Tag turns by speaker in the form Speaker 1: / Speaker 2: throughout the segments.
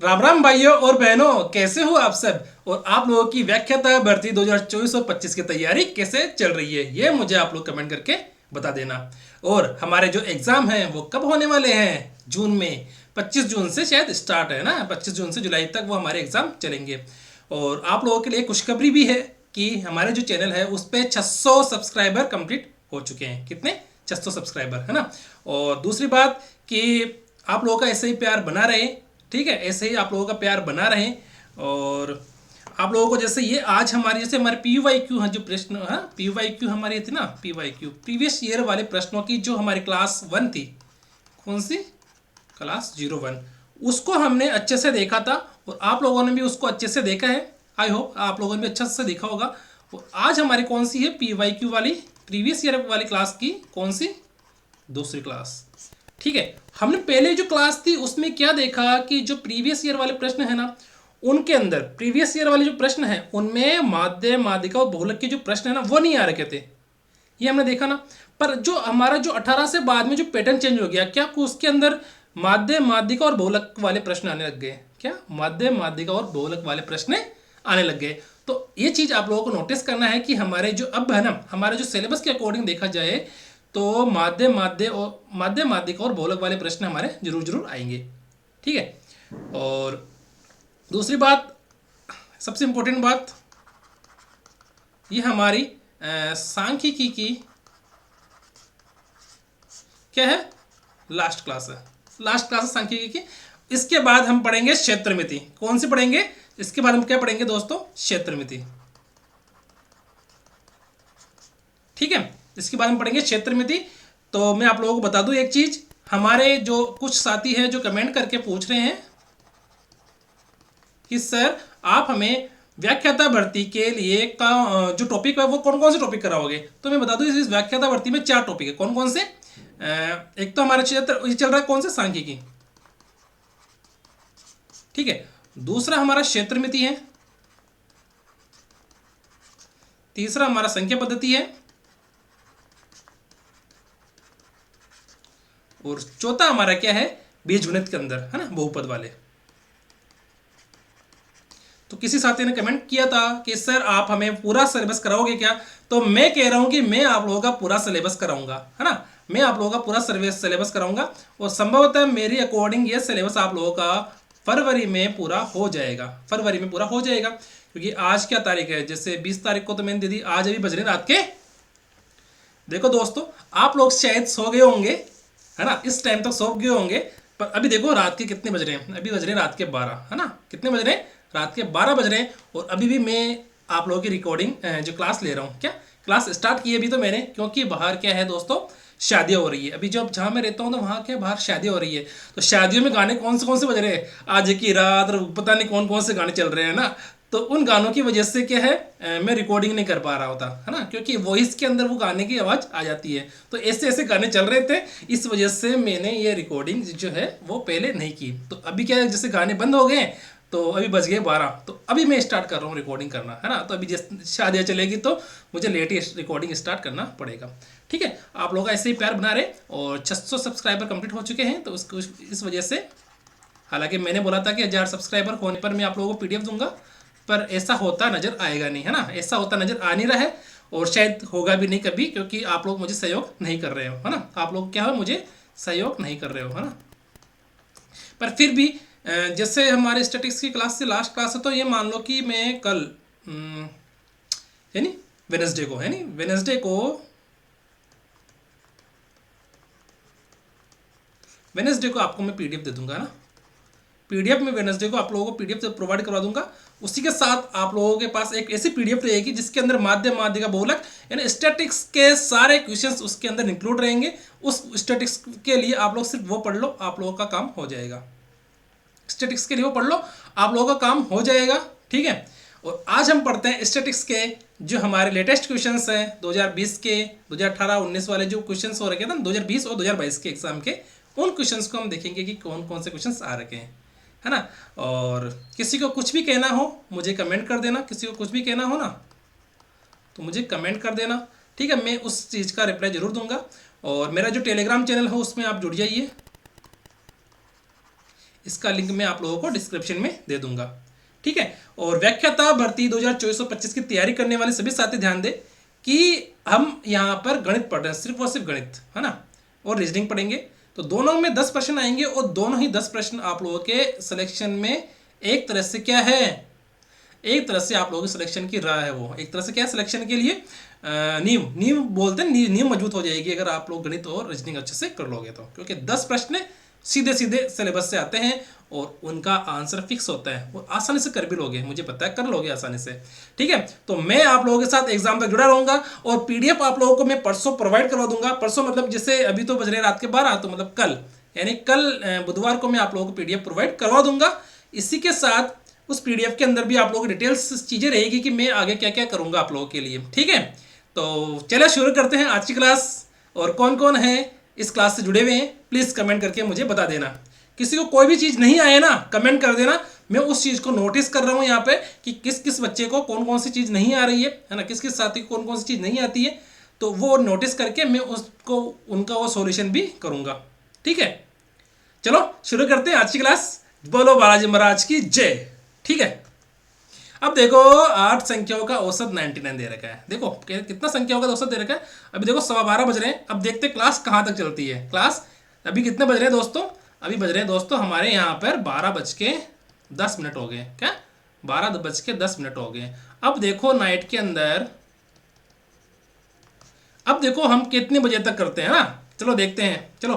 Speaker 1: राम राम भाइयों और बहनों, कैसे हो आप सब। और आप लोगों की व्याख्याता भर्ती 2024 और 25 की तैयारी कैसे चल रही है, ये मुझे आप लोग कमेंट करके बता देना। और हमारे जो एग्ज़ाम हैं वो कब होने वाले हैं, जून में 25 जून से शायद स्टार्ट है ना, 25 जून से जुलाई तक वो हमारे एग्ज़ाम चलेंगे। और आप लोगों के लिए खुशखबरी भी है कि हमारे जो चैनल है उस पर 600 सब्सक्राइबर कंप्लीट हो चुके हैं। कितने? 600 सब्सक्राइबर, है ना। और दूसरी बात कि आप लोगों का ऐसे ही प्यार बना रहे, ठीक है, ऐसे ही आप लोगों का प्यार बना रहे। और आप लोगों को जैसे ये आज हमारी जैसे हमारे पी वाई क्यू हैं जो प्रश्न, हाँ पी वाई क्यू हमारी थी ना, P Y Q previous year वाले प्रश्नों की जो हमारी क्लास 1 थी, कौन सी क्लास 01, उसको हमने अच्छे से देखा था और आप लोगों ने भी उसको अच्छे से देखा है। आई होप आप लोगों ने भी अच्छे से देखा होगा। और आज हमारी कौन सी है पी वाई क्यू वाली, प्रीवियस ईयर वाली क्लास की कौन सी, दूसरी क्लास। ठीक है, हमने पहले जो क्लास थी उसमें क्या देखा कि जो प्रीवियस ईयर वाले प्रश्न है ना, उनके अंदर प्रीवियस ईयर वाले जो प्रश्न है उनमें माध्य माध्यिका और बहुलक के जो प्रश्न है ना वो नहीं आ रखे थे, ये हमने देखा ना। पर जो हमारा जो 18 से बाद में जो पैटर्न चेंज हो गया, क्या उसके अंदर माध्य माध्यिका और बहुलक वाले प्रश्न आने लग गए, क्या माध्य माध्यिका और बहुलक वाले प्रश्न आने लग गए। तो ये चीज़ आप लोगों को नोटिस करना है कि हमारे जो अब है ना, हमारे जो सिलेबस के अकॉर्डिंग देखा जाए तो माध्य माध्यिका और बहुलक वाले प्रश्न हमारे जरूर जरूर आएंगे। ठीक है। और दूसरी बात, सबसे इम्पोर्टेंट बात, ये हमारी सांख्यिकी की क्या है, लास्ट क्लास है, लास्ट क्लास है सांख्यिकी की। इसके बाद हम पढ़ेंगे क्षेत्रमिति। कौन सी पढ़ेंगे? इसके बाद हम क्या पढ़ेंगे दोस्तों? क्षेत्रमिति। ठीक है, इसके बाद हम पढ़ेंगे क्षेत्रमिति। तो मैं आप लोगों को बता दूं एक चीज, हमारे जो कुछ साथी हैं जो कमेंट करके पूछ रहे हैं कि सर आप हमें व्याख्याता भर्ती के लिए का जो टॉपिक है वो कौन कौन से टॉपिक कराओगे। तो मैं बता दूं इस व्याख्याता भर्ती में 4 टॉपिक है। कौन कौन से? एक तो हमारा क्षेत्र ये चल रहा है कौन से, सांख्यिकी। ठीक है, दूसरा हमारा क्षेत्रमिति है, तीसरा हमारा संख्या पद्धति है, और चौथा हमारा क्या है, बीजगणित के अंदर, है ना, बहुपद वाले। तो किसी साथी ने कमेंट किया था कि सर आप हमें पूरा सिलेबस कराओगे क्या। तो मैं कह रहा हूं कि मैं आप लोगों का पूरा सिलेबस कराऊंगा, है ना, मैं आप लोगों का पूरा सिलेबस कराऊंगा। और संभवतः मेरी अकॉर्डिंग ये सिलेबस आप लोगों का फरवरी में पूरा हो जाएगा, फरवरी में पूरा हो जाएगा। क्योंकि आज क्या तारीख है, जैसे 20 तारीख को तो मैंने दे दी, आज अभी बज रहे रात के, देखो दोस्तों आप लोग शायद सो गए होंगे, है ना, इस टाइम तक सो गए होंगे। पर अभी देखो रात के कितने बज रहे हैं, अभी बज रहे हैं रात के 12, है ना, कितने बज रहे हैं, रात के 12 बज रहे हैं। और अभी भी मैं आप लोगों की रिकॉर्डिंग जो क्लास ले रहा हूँ, क्या क्लास स्टार्ट की है अभी तो मैंने, क्योंकि बाहर क्या है दोस्तों, शादियाँ हो रही है। अभी जब जहाँ मैं रहता हूँ तो वहाँ क्या बाहर शादियाँ हो रही है। तो शादियों में गाने कौन से बज रहे हैं, आज की रात, पता नहीं कौन कौन से गाने चल रहे हैं ना। तो उन गानों की वजह से क्या है, मैं रिकॉर्डिंग नहीं कर पा रहा होता, है ना, क्योंकि वॉइस के अंदर वो गाने की आवाज़ आ जाती है। तो ऐसे ऐसे गाने चल रहे थे, इस वजह से मैंने ये रिकॉर्डिंग जो है वो पहले नहीं की। तो अभी क्या है, जैसे गाने बंद हो गए, तो अभी बज गए 12, तो अभी मैं स्टार्ट कर रहा हूँ रिकॉर्डिंग करना, है ना। तो अभी जैसे शादियाँ चलेगी तो मुझे लेट ही रिकॉर्डिंग स्टार्ट करना पड़ेगा। ठीक है, आप लोग ऐसे ही प्यार बना रहे। और 600 सब्सक्राइबर कंप्लीट हो चुके हैं, तो उसको इस वजह से, हालांकि मैंने बोला था कि 1000 सब्सक्राइबर होने पर मैं आप लोगों को पीडीएफ दूंगा, पर ऐसा होता नज़र आएगा नहीं, है ना, ऐसा होता नज़र आ नहीं रहा है। और शायद होगा भी नहीं कभी, क्योंकि आप लोग मुझे सहयोग नहीं कर रहे हो, है ना, आप लोग क्या हो, मुझे सहयोग नहीं कर रहे हो, है ना। पर फिर भी जैसे हमारे स्टैटिक्स की क्लास से लास्ट क्लास है, तो ये मान लो कि मैं कल यानी वेनसडे को, है नी, वेनसडे को आपको मैं पीडीएफ दे दूंगा ना, पीडीएफ में वेनसडे को आप लोगों को पीडीएफ प्रोवाइड करवा दूंगा। उसी के साथ आप लोगों के पास एक ऐसी पीडीएफ रहेगी जिसके अंदर माध्य माध्यिका बहुलक यानी स्टैटिक्स के सारे क्वेश्चंस उसके अंदर इंक्लूड रहेंगे। उस स्टैटिक्स के लिए आप लोग सिर्फ वो पढ़ लो, आप लोगों का काम हो जाएगा। स्टैटिक्स के लिए वो पढ़ लो, आप लोगों का काम हो जाएगा। ठीक है, और आज हम पढ़ते हैं स्टैटिक्स के जो हमारे लेटेस्ट क्वेश्चंस हैं 2020 के, 2018-19 वाले जो क्वेश्चंस हो रखे थे ना, 2020 और 2022 के एग्जाम के, उन क्वेश्चंस को हम देखेंगे कि कौन कौन से क्वेश्चंस आ रखे हैं, है ना। और किसी को कुछ भी कहना हो मुझे कमेंट कर देना, किसी को कुछ भी कहना हो ना तो मुझे कमेंट कर देना। ठीक है, मैं उस चीज़ का रिप्लाई ज़रूर दूंगा। और मेरा जो टेलीग्राम चैनल है उसमें आप जुड़ जाइए, इसका लिंक मैं आप लोगों को डिस्क्रिप्शन में दे दूंगा, ठीक है। और व्याख्याता भर्ती 2024-25 की तैयारी करने वाले सभी साथी ध्यान दें कि हम यहाँ पर गणित पढ़ रहे हैं, सिर्फ और सिर्फ गणित, है ना, और रीजनिंग पढ़ेंगे। तो दोनों में 10 प्रश्न आएंगे और दोनों ही 10 प्रश्न आप लोगों के सिलेक्शन में एक तरह से क्या है, एक तरह से आप लोगों की सिलेक्शन की राह है, वो एक तरह से क्या सिलेक्शन के लिए नींव बोलते हैं, नींव मजबूत हो जाएगी अगर आप लोग गणित और रीजनिंग अच्छे से कर लोगे तो, क्योंकि 10 प्रश्न सीधे सीधे सिलेबस से आते हैं और उनका आंसर फिक्स होता है, वो आसानी से कर भी लोगे, मुझे पता है कर लोगे आसानी से, ठीक है। तो मैं आप लोगों के साथ एग्जाम तक जुड़ा रहूंगा और पीडीएफ आप लोगों को मैं परसों प्रोवाइड करवा दूंगा। परसों मतलब जैसे अभी तो बज रहे रात के 12, तो मतलब कल, यानी कल बुधवार को मैं आप लोगों को पीडीएफ प्रोवाइड करवा दूंगा। इसी के साथ उस पीडीएफ के अंदर भी आप लोगों की डिटेल्स चीज़ें रहेगी कि मैं आगे क्या क्या करूंगा आप लोगों के लिए, ठीक है। तो चलिए शुरू करते हैं आज की क्लास। और कौन कौन है इस क्लास से जुड़े हुए हैं प्लीज़ कमेंट करके मुझे बता देना। किसी को कोई भी चीज़ नहीं आए ना, कमेंट कर देना, मैं उस चीज़ को नोटिस कर रहा हूँ यहाँ पे कि किस किस बच्चे को कौन कौन सी चीज़ नहीं आ रही है ना, किस किस साथी को कौन कौन सी चीज़ नहीं आती है, तो वो नोटिस करके मैं उसको उनका वो सॉल्यूशन भी करूँगा, ठीक है। चलो शुरू करते हैं आज की क्लास। बोलो बालाजी महाराज की जय, ठीक है। अब देखो 8 संख्याओं का औसत 99 दे रखा है। देखो कितना संख्याओं का औसत दे रखा है। अभी देखो 12:15 बज रहे हैं। अब देखते हैं क्लास कहाँ तक चलती है। क्लास अभी कितने बज रहे हैं दोस्तों, अभी बज रहे हैं दोस्तों हमारे यहाँ पर 12:10 हो गए। क्या 12:10 हो गए। अब देखो नाइट के अंदर, अब देखो हम कितने बजे तक करते हैं ना, चलो देखते हैं। चलो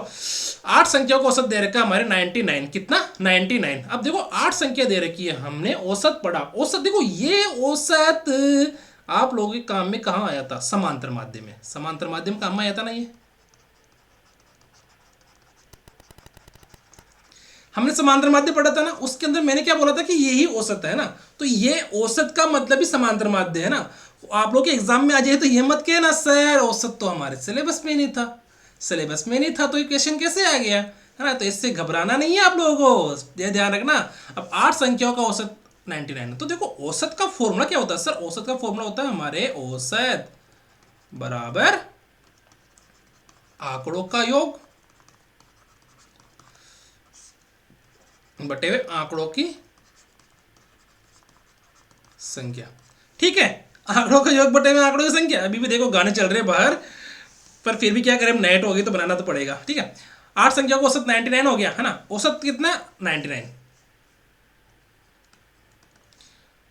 Speaker 1: 8 संख्याओं को औसत दे रखा है हमारे 99, कितना 99। अब देखो 8 संख्या दे रखी है, हमने औसत पढ़ा। औसत देखो, ये औसत आप लोगों के काम में कहाँ आया था, समांतर माध्यम में। समांतर माध्यम काम में आया था ना, ये हमने समांतर माध्य पढ़ा था ना, उसके अंदर मैंने क्या बोला था कि यही औसत है ना। तो ये औसत का मतलब ही समांतर माध्य है ना। आप लोग के एग्जाम में आ जाए तो ये मत कहना सर औसत तो हमारे सिलेबस में नहीं था। सिलेबस में नहीं था तो ये क्वेश्चन कैसे आ गया, है ना। तो इससे घबराना नहीं है आप लोगों को, ये ध्यान रखना। अब 8 संख्याओं का औसत 99। तो देखो औसत का फॉर्मूला क्या होता है सर, औसत का फॉर्मूला होता है हमारे औसत बराबर आंकड़ों का योग बटे हुए आंकड़ों की संख्या, ठीक है। आंकड़ों का योग बटे हुए आंकड़ों की संख्या। अभी भी देखो गाने चल रहे हैं बाहर, पर फिर भी क्या करें, नेट होगी तो बनाना तो पड़ेगा, ठीक है। 8 संख्या को औसत 99 हो गया, है ना। औसत कितना 99।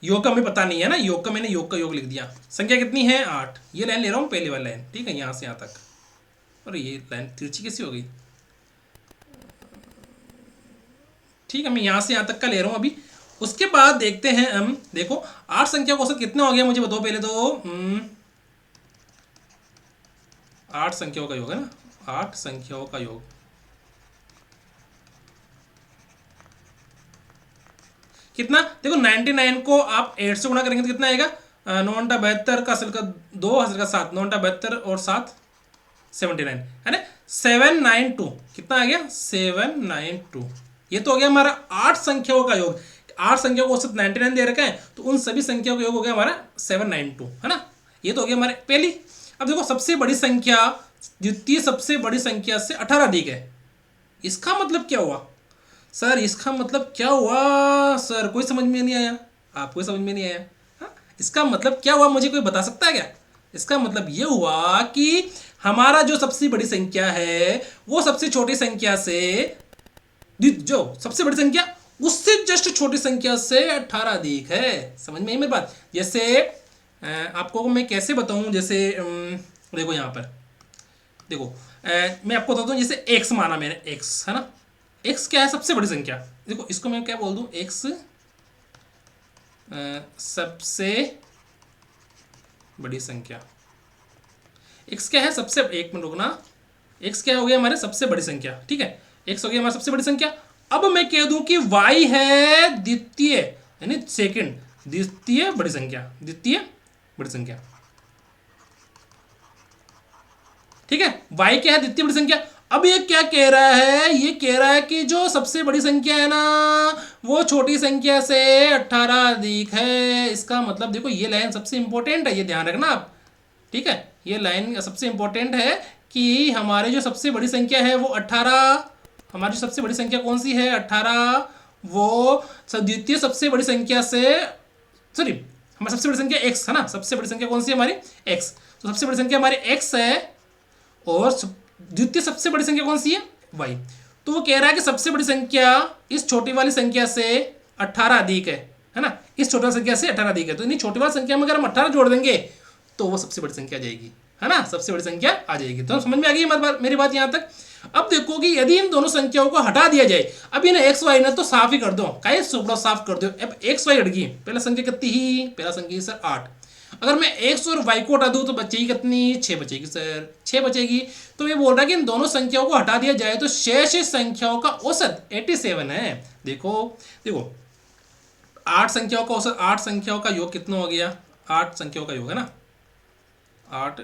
Speaker 1: योग का हमें पता नहीं है ना, योग का मैंने योग का योग लिख दिया। संख्या कितनी है 8। ये लाइन ले रहा हूँ, पहली वाली लाइन, ठीक है, यहां से यहां तक। और ये लाइन तिरछी कैसी हो गई, ठीक है, मैं यहां से यहां तक का ले रहा हूं अभी। उसके बाद देखते हैं हम, देखो 8 संख्या का औसत कितना हो गया मुझे बताओ पहले तो। 8 संख्याओं का योग है ना, 8 संख्याओं का योग कितना। देखो 99 को आप 8 से गुणा करेंगे तो कितना आएगा, 9 72 का असल का 2 असल का 7, 9 72 और 7 79, है ना। 792 कितना आ गया 792। ये तो हो गया हमारा 8 संख्याओं का योग। 8 संख्याओं को औसत 99 दे रखा है, तो उन सभी संख्याओं का योग हो गया हमारा 792, है ना। ये तो हो गया हमारे पहली। अब देखो सबसे बड़ी संख्या, द्वितीय सबसे बड़ी संख्या से 18 अधिक है। इसका मतलब क्या हुआ सर, इसका मतलब क्या हुआ सर, कोई समझ में नहीं आया, आपको समझ में नहीं आया। हाँ? इसका मतलब क्या हुआ, मुझे कोई बता सकता है क्या। इसका मतलब ये हुआ कि हमारा जो सबसे बड़ी संख्या है वो सबसे छोटी संख्या से, जो सबसे बड़ी संख्या उससे जस्ट छोटी संख्या से 18 अधिक है। समझ में आई मेरी बात। जैसे आपको मैं कैसे बताऊं, जैसे देखो यहां पर देखो, मैं आपको बताता हूं, जैसे x माना मैंने, x है ना। x क्या है, सबसे बड़ी संख्या। देखो इसको मैं क्या बोल दूं, x सबसे बड़ी संख्या। x क्या है सबसे, एक मिनट रुकना, x क्या हो गया हमारे सबसे बड़ी संख्या, ठीक है। x हो गया हमारी सबसे बड़ी संख्या। अब मैं कह दूं कि y है द्वितीय, यानी सेकंड, द्वितीय बड़ी संख्या, द्वितीय बड़ी संख्या, ठीक है। y क्या है द्वितीय बड़ी संख्या। अब ये क्या कह रहा है, ये कह रहा है कि जो सबसे बड़ी संख्या है ना वो छोटी संख्या से 18 अधिक है। इसका मतलब देखो ये लाइन सबसे इंपॉर्टेंट है, ये ध्यान रखना आप, ठीक है। ये लाइन सबसे इंपॉर्टेंट है कि हमारे जो सबसे बड़ी संख्या है वो 18, हमारी सबसे बड़ी संख्या कौन सी है 18, वो द्वितीय सबसे बड़ी संख्या से, सॉरी हमारी सबसे बड़ी संख्या x है ना, सबसे बड़ी संख्या कौन सी है हमारी x, तो सबसे बड़ी संख्या हमारी x है और द्वितीय सबसे बड़ी संख्या कौन सी है y। तो वो कह रहा है कि सबसे बड़ी संख्या इस छोटी वाली संख्या से 18 अधिक है ना, इस छोटी वाली संख्या से 18 अधिक है, तो इन्हीं छोटी वाली संख्या में अगर हम 18 जोड़ देंगे तो वो सबसे बड़ी संख्या आ जाएगी, है ना, सबसे बड़ी संख्या आ जाएगी। तो समझ में आ गई मेरी बात यहाँ तक। अब देखो कि यदि इन दोनों संख्याओं को हटा दिया जाए, अब इन्हें एक्स वाई ना तो साफ ही कर दो, काहे सुपड़ा साफ कर दो। अब एक्स वाई हट गई, पहला संख्या कितनी ही, पहला संख्या सर 8, अगर मैं एक्स और वाई को हटा दूं तो बचेगी कितनी, 6 बचेगी सर, 6 बचेगी। तो ये बोल रहा है कि इन दोनों संख्याओं को हटा दिया जाए तो शेष संख्याओं का औसत 87 है। देखो देखो 8 संख्याओं का औसत, 8 संख्याओं का योग कितना हो गया, 8 संख्याओं का योग है ना, 8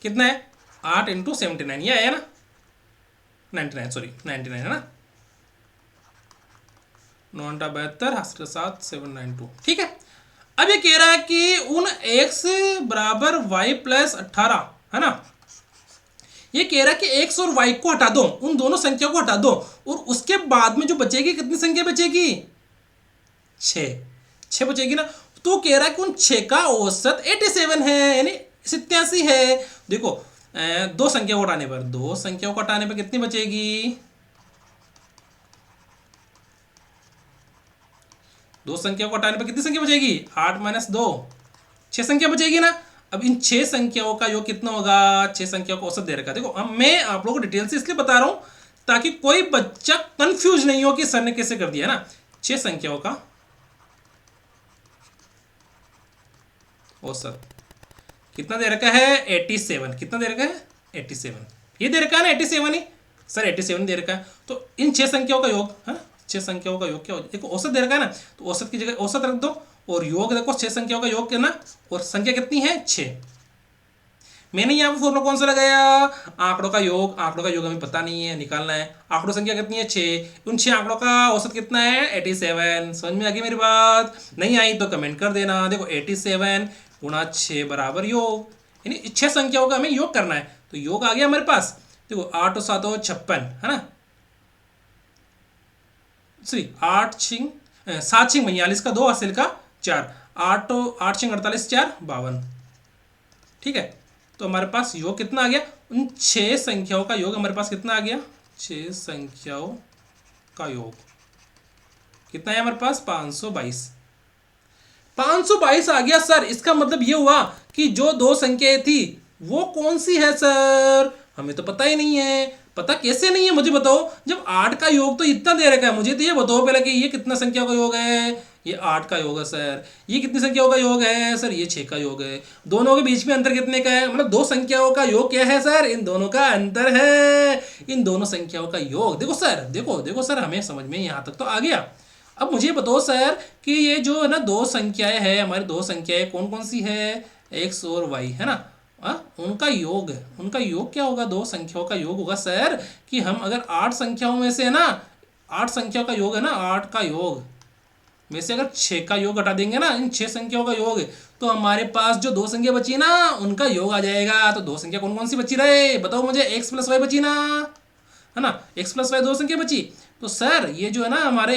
Speaker 1: कितना है, 8 इंटू 79, ये आया ना 99, सॉरी 99 है ना, 9 7 792, ठीक है। अब ये कह रहा है कि उन x बराबर y प्लस 18 है ना, ये कह रहा है कि x और y को हटा दो, उन दोनों संख्या को हटा दो और उसके बाद में जो बचेगी कितनी संख्या बचेगी, 6 बचेगी ना। तो कह रहा है कि उन 6 का औसत 87 है, यानी 87 है। देखो दो संख्या को हटाने पर, दो संख्याओं को हटाने पर कितनी बचेगी, दो संख्या को हटाने पर कितनी संख्या बचेगी, 8 - 2, 6 संख्या बचेगी ना। अब इन 6 संख्याओं का योग कितना होगा, 6 संख्याओं का औसत दे रखा है। देखो अब मैं आप लोगों को डिटेल से इसलिए बता रहा हूं ताकि कोई बच्चा कंफ्यूज नहीं हो कि सर ने कैसे कर दिया ना। 6 संख्याओं का औसत कितना दे रखा है, 87, कितना दे रखा है, 87, ये दे रखा है ना 87 ही सर, 87 दे रखा है। तो इन 6 संख्याओं का योग है, 6 संख्याओं का योग क्या हो, देखो औसत दे रखा है ना, तो औसत की जगह औसत रख दो और योग देखो 6 संख्याओं का योग करना, और संख्या कितनी है 6। मैंने यहाँ पर फॉर्मूला कौन सा लगाया, आंकड़ों का योग, आंकड़ों का योग हमें पता नहीं है, निकालना है। आंकड़ों संख्या कितनी है 6, उन 6 आंकड़ों का औसत कितना है 87। समझ में आ गई मेरी बात, नहीं आई तो कमेंट कर देना। देखो 87 गुणा 6 बराबर योग, यानी 6 संख्याओं का हमें योग करना है, तो योग आ गया हमारे पास। देखो 8 और 7 और 56 है ना, सॉरी 8 6 7 6 42 का 2 हासिल का 4, 8 8 6 48 4 52, ठीक है। तो हमारे पास योग कितना आ गया, उन 6 संख्याओं का योग हमारे पास कितना आ गया, 6 संख्याओं का योग कितना है हमारे पास 522, 522 आ गया सर। इसका मतलब ये हुआ कि जो दो संख्याएं थी वो कौन सी है सर, हमें तो पता ही नहीं है। पता कैसे नहीं है मुझे बताओ, जब 8 का योग तो इतना दे रखा है, मुझे तो ये बताओ पहले कि ये कितना संख्या का योग है, ये 8 का योग है सर। ये कितनी संख्याओं का योग है सर, ये 6 का योग है। दोनों के बीच में अंतर कितने का है, मतलब दो संख्याओं का योग क्या है सर, इन दोनों का अंतर है, इन दोनों संख्याओं का योग। देखो सर, देखो सर, हमें समझ में यहाँ तक तो आ गया। अब मुझे बताओ सर कि ये जो है ना दो संख्याएं हैं, हमारी दो संख्याएं कौन कौन सी है, x और y है ना, उनका योग, उनका योग क्या होगा, दो संख्याओं का योग होगा सर कि हम अगर 8 संख्याओं में से है ना, 8 संख्याओं का योग है ना, 8 का योग में से अगर 6 का योग हटा देंगे ना, इन 6 संख्याओं का योग, तो हमारे पास जो दो संख्या बची ना उनका योग आ जाएगा। तो दो संख्या कौन कौन सी बची रहे बताओ मुझे, x + y बची ना, है ना, x + y दो संख्या बची। तो सर ये जो है ना हमारे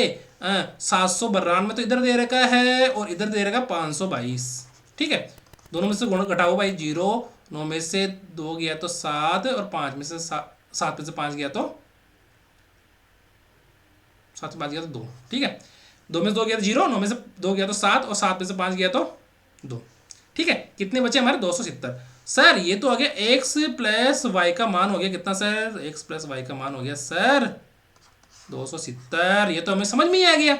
Speaker 1: 792 तो इधर दे रखा है और इधर दे रखा 522, ठीक है। दोनों में से गुण घटाओ भाई, 0, 9 में से 2 गया तो 7 और 5 में से 7 में से 5 गया तो 7 से 5 गया तो 2, ठीक है। 2 में से 2 गया तो 0, 9 में से 2 गया तो 7 और 7 में से 5 गया तो 2, ठीक है। कितने बचे हमारे 270। सर ये तो आ गया x + y का मान हो गया कितना सर, x + y का मान हो गया सर 270। ये तो हमें समझ में ही आ गया।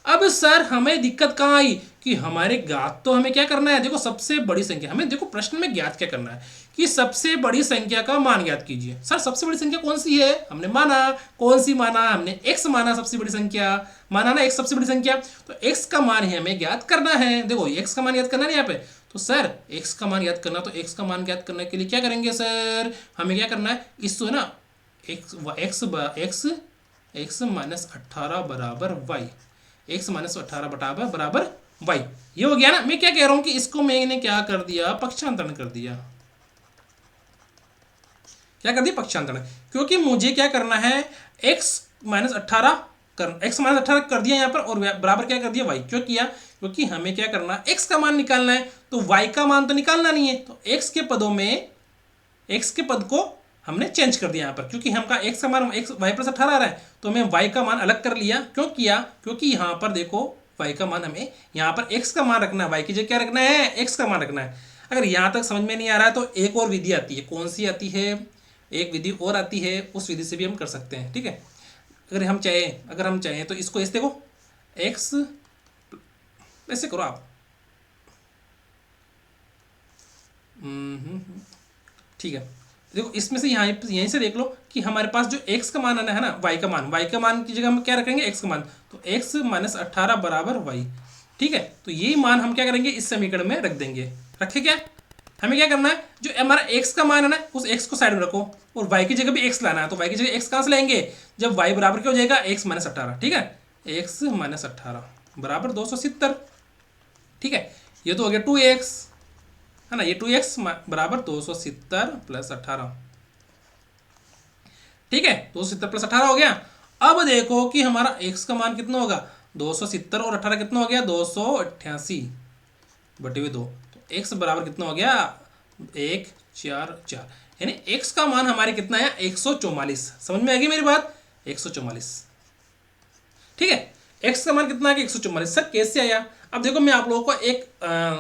Speaker 1: अब सर हमें दिक्कत कहाँ आई कि हमारे ज्ञात तो हमें क्या करना है, देखो सबसे बड़ी संख्या हमें, देखो प्रश्न में ज्ञात क्या करना है कि सबसे बड़ी संख्या का मान ज्ञात कीजिए। सर सबसे बड़ी संख्या कौन सी है, हमने माना, कौन सी माना, हमने x माना सबसे बड़ी संख्या, माना ना x सबसे बड़ी संख्या, तो x का मान है हमें ज्ञात करना है। देखो x का मान ज्ञात करना है यहाँ पे, तो सर x का मान ज्ञात करना, तो x का मान ज्ञात करने के लिए क्या करेंगे सर, हमें क्या करना है, इस तो ना x - 18 बराबर y, x - 18 बराबर y, ये हो गया ना। मैं क्या कह रहा हूं कि इसको मैंने क्या कर दिया, पक्षांतरण कर दिया, क्या कर दिया, पक्षांतरण, क्योंकि मुझे क्या करना है, x माइनस 18 कर दिया यहाँ पर, और बराबर क्या कर दिया y। क्यों किया, क्योंकि हमें क्या करना है, x का मान निकालना है, तो y का मान तो निकालना नहीं है, तो x के पदों में, x के पद को हमने चेंज कर दिया यहाँ पर, क्योंकि हमका x का मान x y प्लस 18 आ रहा है, तो हमें y का मान अलग कर लिया। क्यों किया, क्योंकि यहाँ पर देखो y का मान हमें यहाँ पर x का मान रखना है, y की जगह क्या रखना है, x का मान रखना है। अगर यहाँ तक समझ में नहीं आ रहा है तो एक और विधि आती है, कौन सी आती है, एक विधि और आती है, उस विधि से भी हम कर सकते हैं, ठीक है। अगर हम चाहें तो इसको ऐसे देखो, x ऐसे करो आप, ठीक है। देखो इसमें से यहाँ यहीं से देख लो कि हमारे पास जो x का मान है ना, y का मान की जगह हम क्या रखेंगे, x का मान, तो x माइनस 18 बराबर y, ठीक है। तो यही मान हम क्या करेंगे, इस समीकरण में रख देंगे। रखे क्या, हमें क्या करना है, जो हमारा x का मान है ना, उस x को साइड में रखो, और y की जगह भी x लाना है, तो y की जगह x कहाँ से लाएंगे, जब y बराबर क्या हो जाएगा, x माइनस 18, ठीक है। x माइनस 18 बराबर 270, ठीक है। ये तो हो गया 2x, है ना, ये 2x बराबर 270 प्लस 18, ठीक है। 270 प्लस 18 हो गया। अब देखो कि हमारा x का मान कितना होगा, 270 और 18 कितना हो गया, 288 बटे हुए 2, तो x बराबर कितना हो गया, 144, यानी x का मान हमारे कितना है, 144। समझ में आ गई मेरी बात, 144, ठीक है। x का मान कितना है, 144। सर कैसे आया, अब देखो मैं आप लोगों को एक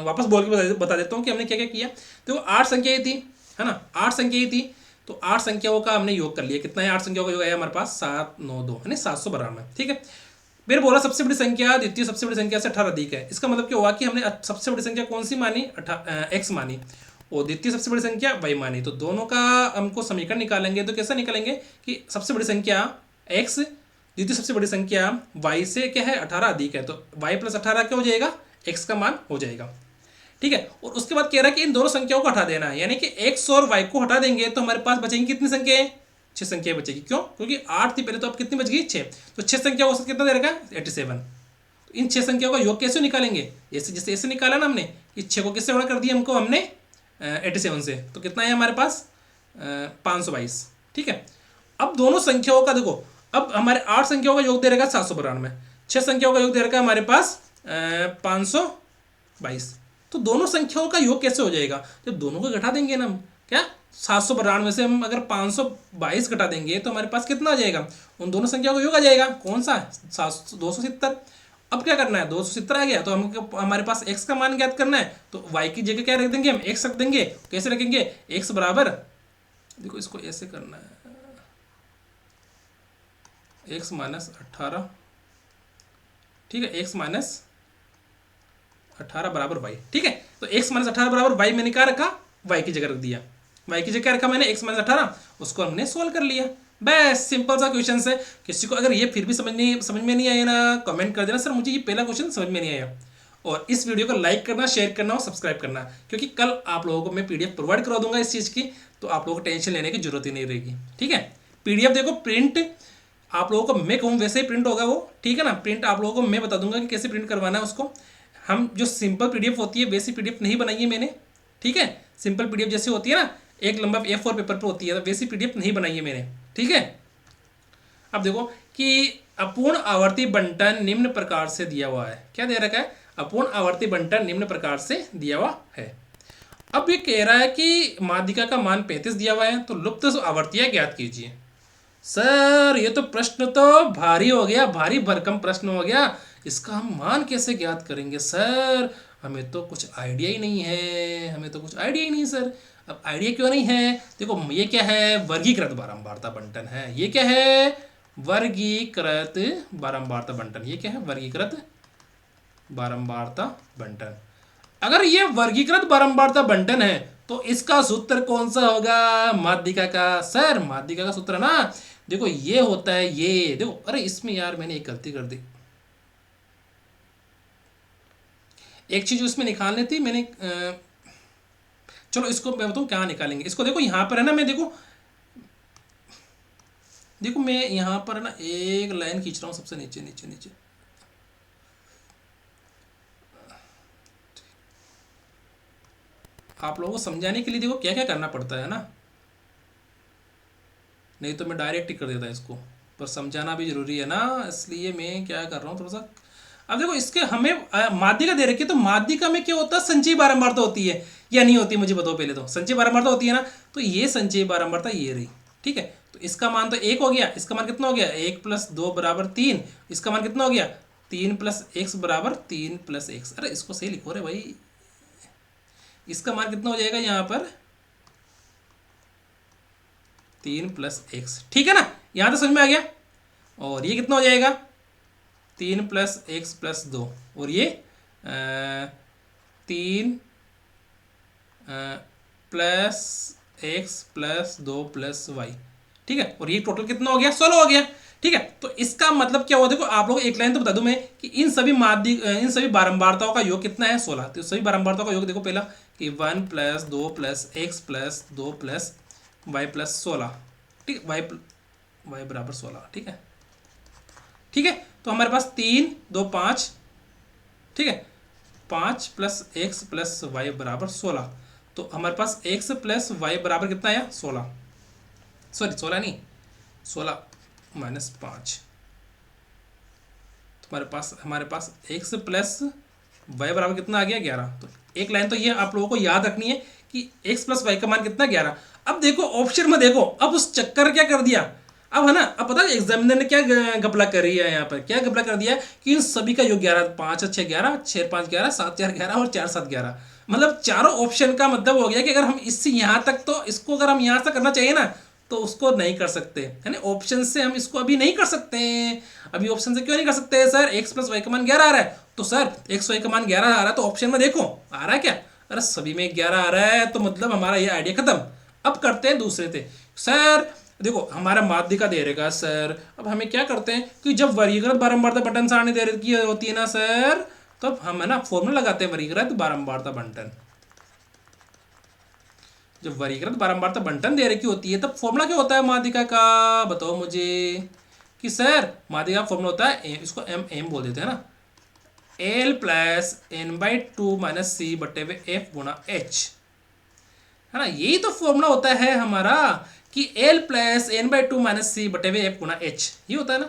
Speaker 1: वापस बोल के बता देता हूँ कि हमने क्या क्या किया। देखो 8 संख्या ही थी, है ना, 8 संख्या ही थी, तो 8 संख्याओं का हमने योग कर लिया। कितना है 8 संख्याओं का योग आया हमारे पास, 792, यानी 792, ठीक है। फिर बोला सबसे बड़ी संख्या द्वितीय सबसे बड़ी संख्या से 18 अधिक है। इसका मतलब क्या हुआ कि हमने सबसे बड़ी संख्या कौन सी मानी, x मानी, और द्वितीय सबसे बड़ी संख्या y मानी। तो दोनों का हमको समीकरण निकालेंगे, तो कैसा निकालेंगे कि सबसे बड़ी संख्या x, द्वितीय सबसे बड़ी संख्या y से क्या है, 18 अधिक है, तो y प्लस 18 क्या हो जाएगा, x का मान हो जाएगा, ठीक है। और उसके बाद कह रहा है कि इन दोनों संख्याओं को हटा देना है, यानी कि x और y को हटा देंगे तो हमारे पास बचेंगी कितनी संख्याएं, 6 संख्या बचेगी। क्यों, क्योंकि 8 थी पहले, तो अब कितनी बच गई, 6, तो 6 संख्या औसत कितना दे रखा है, 87। तो इन 6 संख्याओं का योग कैसे निकालेंगे, ऐसे जैसे ऐसे निकाला ना हमने, कि 6 को किससे गुणा कर दिया हमको हमने 87 से, तो कितना है हमारे पास 522, ठीक है। अब दोनों संख्याओं का देखो, अब हमारे 8 संख्याओं का योग दे रखा 792, 6 संख्याओं का योग दे रखा हमारे पास 522, तो दोनों संख्याओं का योग कैसे हो जाएगा, जब दोनों को घटा देंगे ना हम, क्या 792 से हम अगर 522 घटा देंगे तो हमारे पास कितना आ जाएगा, उन दोनों संख्याओं का योग आ जाएगा, कौन सा 270। अब क्या करना है, 270 आ गया, तो हमको हमारे पास x का मान ज्ञात करना है, तो y की जगह क्या रख देंगे हम, x रख देंगे। कैसे रखेंगे, x बराबर, देखो इसको ऐसे करना है, x माइनस 18, ठीक है, x माइनस 18 बराबर y, ठीक है। तो x माइनस 18 बराबर y मैंने क्या रखा, y की जगह रख दिया, y की जगह क्या रखा मैंने, x माइनस 18, उसको हमने सोल्व कर लिया। बस सिंपल सा क्वेश्चन है। किसी को अगर ये फिर भी समझ में नहीं आया ना, कमेंट कर देना सर मुझे ये पहला क्वेश्चन समझ में नहीं आया, और इस वीडियो को लाइक करना, शेयर करना और सब्सक्राइब करना, क्योंकि कल आप लोगों को मैं पीडीएफ प्रोवाइड करा दूंगा इस चीज़ की, तो आप लोगों को टेंशन लेने की जरूरत ही नहीं रहेगी, ठीक है। पीडीएफ देखो प्रिंट आप लोगों को मैं कहूँ वैसे ही प्रिंट होगा वो, ठीक है ना। प्रिंट आप लोगों को मैं बता दूंगा कि कैसे प्रिंट करवाना है उसको। हम जो सिंपल पीडीएफ होती है वैसी पीडीएफ नहीं बनाई है मैंने, ठीक है। सिंपल पीडीएफ जैसे होती है ना, एक लंबा A4 पेपर पर होती है, तो वैसी पीडीएफ नहीं बनाई है मैंने, ठीक है। अब देखो कि अपूर्ण आवर्ती बंटन निम्न प्रकार से दिया हुआ है। क्या दे रखा है, अपूर्ण आवर्ती बंटन निम्न प्रकार से दिया हुआ है। अब ये कह रहा है कि माध्यिका का मान 35 दिया हुआ है, तो लुप्त आवर्तियां ज्ञात कीजिए। सर ये तो प्रश्न तो भारी हो गया, भारी भरकम प्रश्न हो गया, इसका हम मान कैसे ज्ञात करेंगे सर, हमें तो कुछ आइडिया ही नहीं है, हमें तो कुछ आइडिया ही नहीं सर। अब आइडिया क्यों नहीं है, देखो ये क्या है, वर्गीकृत बारंबारता बंटन है। ये क्या है, वर्गीकृत बारंबारता बंटन। ये क्या है, वर्गीकृत बारंबारता बंटन। अगर ये वर्गीकृत बारंबारता बंटन है तो इसका सूत्र कौन सा होगा, माध्यिका का। सर माध्यिका का सूत्र ना, देखो ये होता है, ये देखो, अरे इसमें यार मैंने एक गलती कर दी, एक चीज उसमें निकालनी थी मैंने, चलो इसको मैं बताऊँ क्या निकालेंगे। इसको देखो यहाँ पर है ना, मैं देखो देखो मैं यहाँ पर है ना एक लाइन खींच रहा हूँ सबसे नीचे नीचे नीचे, आप लोगों को समझाने के लिए देखो क्या क्या करना पड़ता है ना। नहीं तो मैं डायरेक्ट ही कर देता इसको, पर समझाना भी जरूरी है ना, इसलिए मैं क्या कर रहा हूँ थोड़ा सा। अब देखो इसके हमें माध्यिका दे रखी है, तो माध्यिका में क्या होता है, संचयी बारंबारता होती है या नहीं होती, मुझे बताओ पहले। तो संचयी बारंबारता होती है ना, तो ये संचयी बारंबारता ये रही, ठीक है। तो इसका मान तो 1 हो गया, इसका मान कितना हो गया, 1 + 2 = 3, इसका मान कितना हो गया, 3 + x = 3 + x। अरे इसको सही लिखो रे भाई, इसका मान कितना हो जाएगा यहाँ पर 3 + x, ठीक है ना, यहाँ तो समझ में आ गया। और ये कितना हो जाएगा 3 + x + 2, और ये 3 + x + 2 + y, ठीक है। और ये टोटल कितना हो गया, 16 हो गया, ठीक है। तो इसका मतलब क्या हुआ, देखो आप लोग एक लाइन तो बता दूं मैं कि इन सभी बारंबारताओं का योग कितना है, 16। तो सभी बारंबारताओं का योग देखो पहला कि 1 + 2 + x + 2 + y + 16, ठीक है, y = 16, ठीक है, ठीक है। तो हमारे पास 3 2 5, ठीक है, 5 + x + y = 16। तो हमारे पास x + y बराबर कितना है, 16, सॉरी 16 नहीं, 16 - 5। तो हमारे पास x + y बराबर कितना आ गया, 11। तो एक लाइन तो ये आप लोगों को याद रखनी है कि x + y का मान कितना, 11। अब देखो ऑप्शन में देखो, अब उस चक्कर क्या कर दिया, अब है ना, अब पता है एग्जामिनर ने क्या घपला करी है, यहाँ पर क्या घपला कर दिया कि इन सभी का योग 11, 5 × 6 = 11, 6 × 5 = 11, 7 × 4 = 11 और 4 × 7 = 11। मतलब चारों ऑप्शन का मतलब हो गया कि अगर हम इससे यहाँ तक, तो इसको अगर हम यहाँ से करना चाहिए ना, तो उसको नहीं कर सकते, है ना, ऑप्शन से हम इसको अभी नहीं कर सकते। अभी ऑप्शन से क्यों नहीं कर सकते सर, x + y का मान 11 आ रहा है, तो सर x y का मान 11 आ रहा है, तो ऑप्शन में देखो आ रहा है क्या, अरे सभी में 11 आ रहा है, तो मतलब हमारा ये आइडिया खत्म। अब करते हैं दूसरे थे, सर देखो हमारा माध्यिका दे रहेगा सर, अब हमें क्या करते हैं कि जब वर्गीकृत बारंबारता बंटन सारणी दे रखी होती है ना सर, तो हम है ना फॉर्मूला लगाते हैं वर्गीकृत बारंबारता बंटन। जब वर्गीकृत बारंबारता बंटन दे रखी होती है तब फॉर्मूला क्या होता है माध्यिका का, बताओ मुझे। कि सर माध्यिका का फॉर्मूला होता है, इसको m बोल देते हैं ना, l + n/2 - c/f/h, है ना, यही तो फॉर्मूला होता है हमारा कि l + n/2 - c/f/h, ये होता है ना।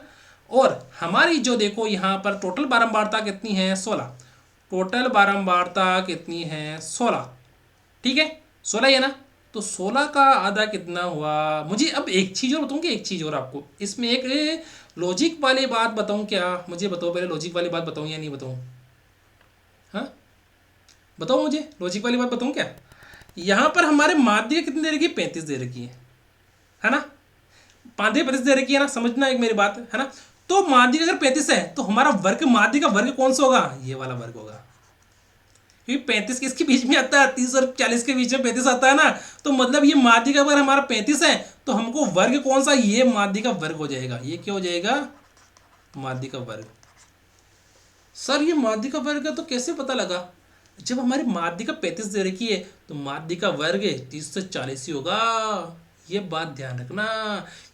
Speaker 1: और हमारी जो देखो यहाँ पर टोटल बारंबारता कितनी है, 16, टोटल बारंबारता कितनी है, 16, ठीक है, 16 है ना। तो 16 का आधा कितना हुआ, मुझे अब एक चीज़ और बताऊँ, एक चीज़ और आपको इसमें एक लॉजिक वाली बात बताऊँ क्या, मुझे बताओ पहले, लॉजिक वाली बात बताऊँ या नहीं बताऊँ, हाँ बताओ मुझे, लॉजिक वाली बात बताऊँ क्या। यहाँ पर हमारे माध्यिका कितनी दे रखी है, 35 दे रखी है ना, माध्यिका 35 दे रखी है ना, समझना एक मेरी बात, है ना। तो माध्यिका अगर 35 है तो हमारा वर्ग, माध्यिका वर्ग कौन सा होगा, ये वाला वर्ग होगा, क्योंकि 35 किसके बीच में आता है, 30 और 40 के बीच में 35 आता है ना। तो मतलब ये माध्यिका अगर हमारा 35 है तो हमको वर्ग कौन सा, ये माध्यिका वर्ग हो जाएगा, ये क्या हो जाएगा, माध्यिका वर्ग। सर ये माध्यिका वर्ग है तो कैसे पता लगा, जब हमारी माध्यिका 35 दे रखी है तो माध्यिका वर्ग 30 से 40 ही होगा, ये बात ध्यान रखना।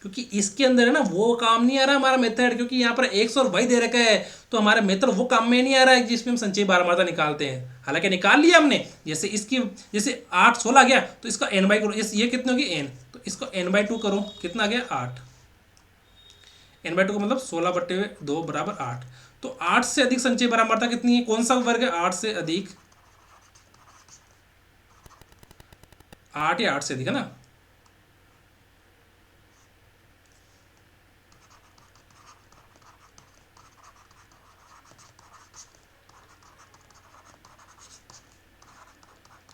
Speaker 1: क्योंकि इसके अंदर है ना वो काम नहीं आ रहा हमारा मेथड, क्योंकि यहाँ पर x और y दे रखा है, तो हमारा मेथड वो काम में नहीं आ रहा है जिसमें हम संचयी बारंबारता निकालते हैं। हालांकि निकाल लिया हमने, जैसे इसकी, जैसे 8 16 गया तो इसका n/2 करो, ये कितनी होगी n, तो इसको n/2 करो, कितना आ गया 8, n/2 का मतलब 16/2 = 8। तो 8 से अधिक संचयी बारंबारता कितनी है, कौन सा वर्ग है, 8 से अधिक, 8 या 8 से अधिक, है ना।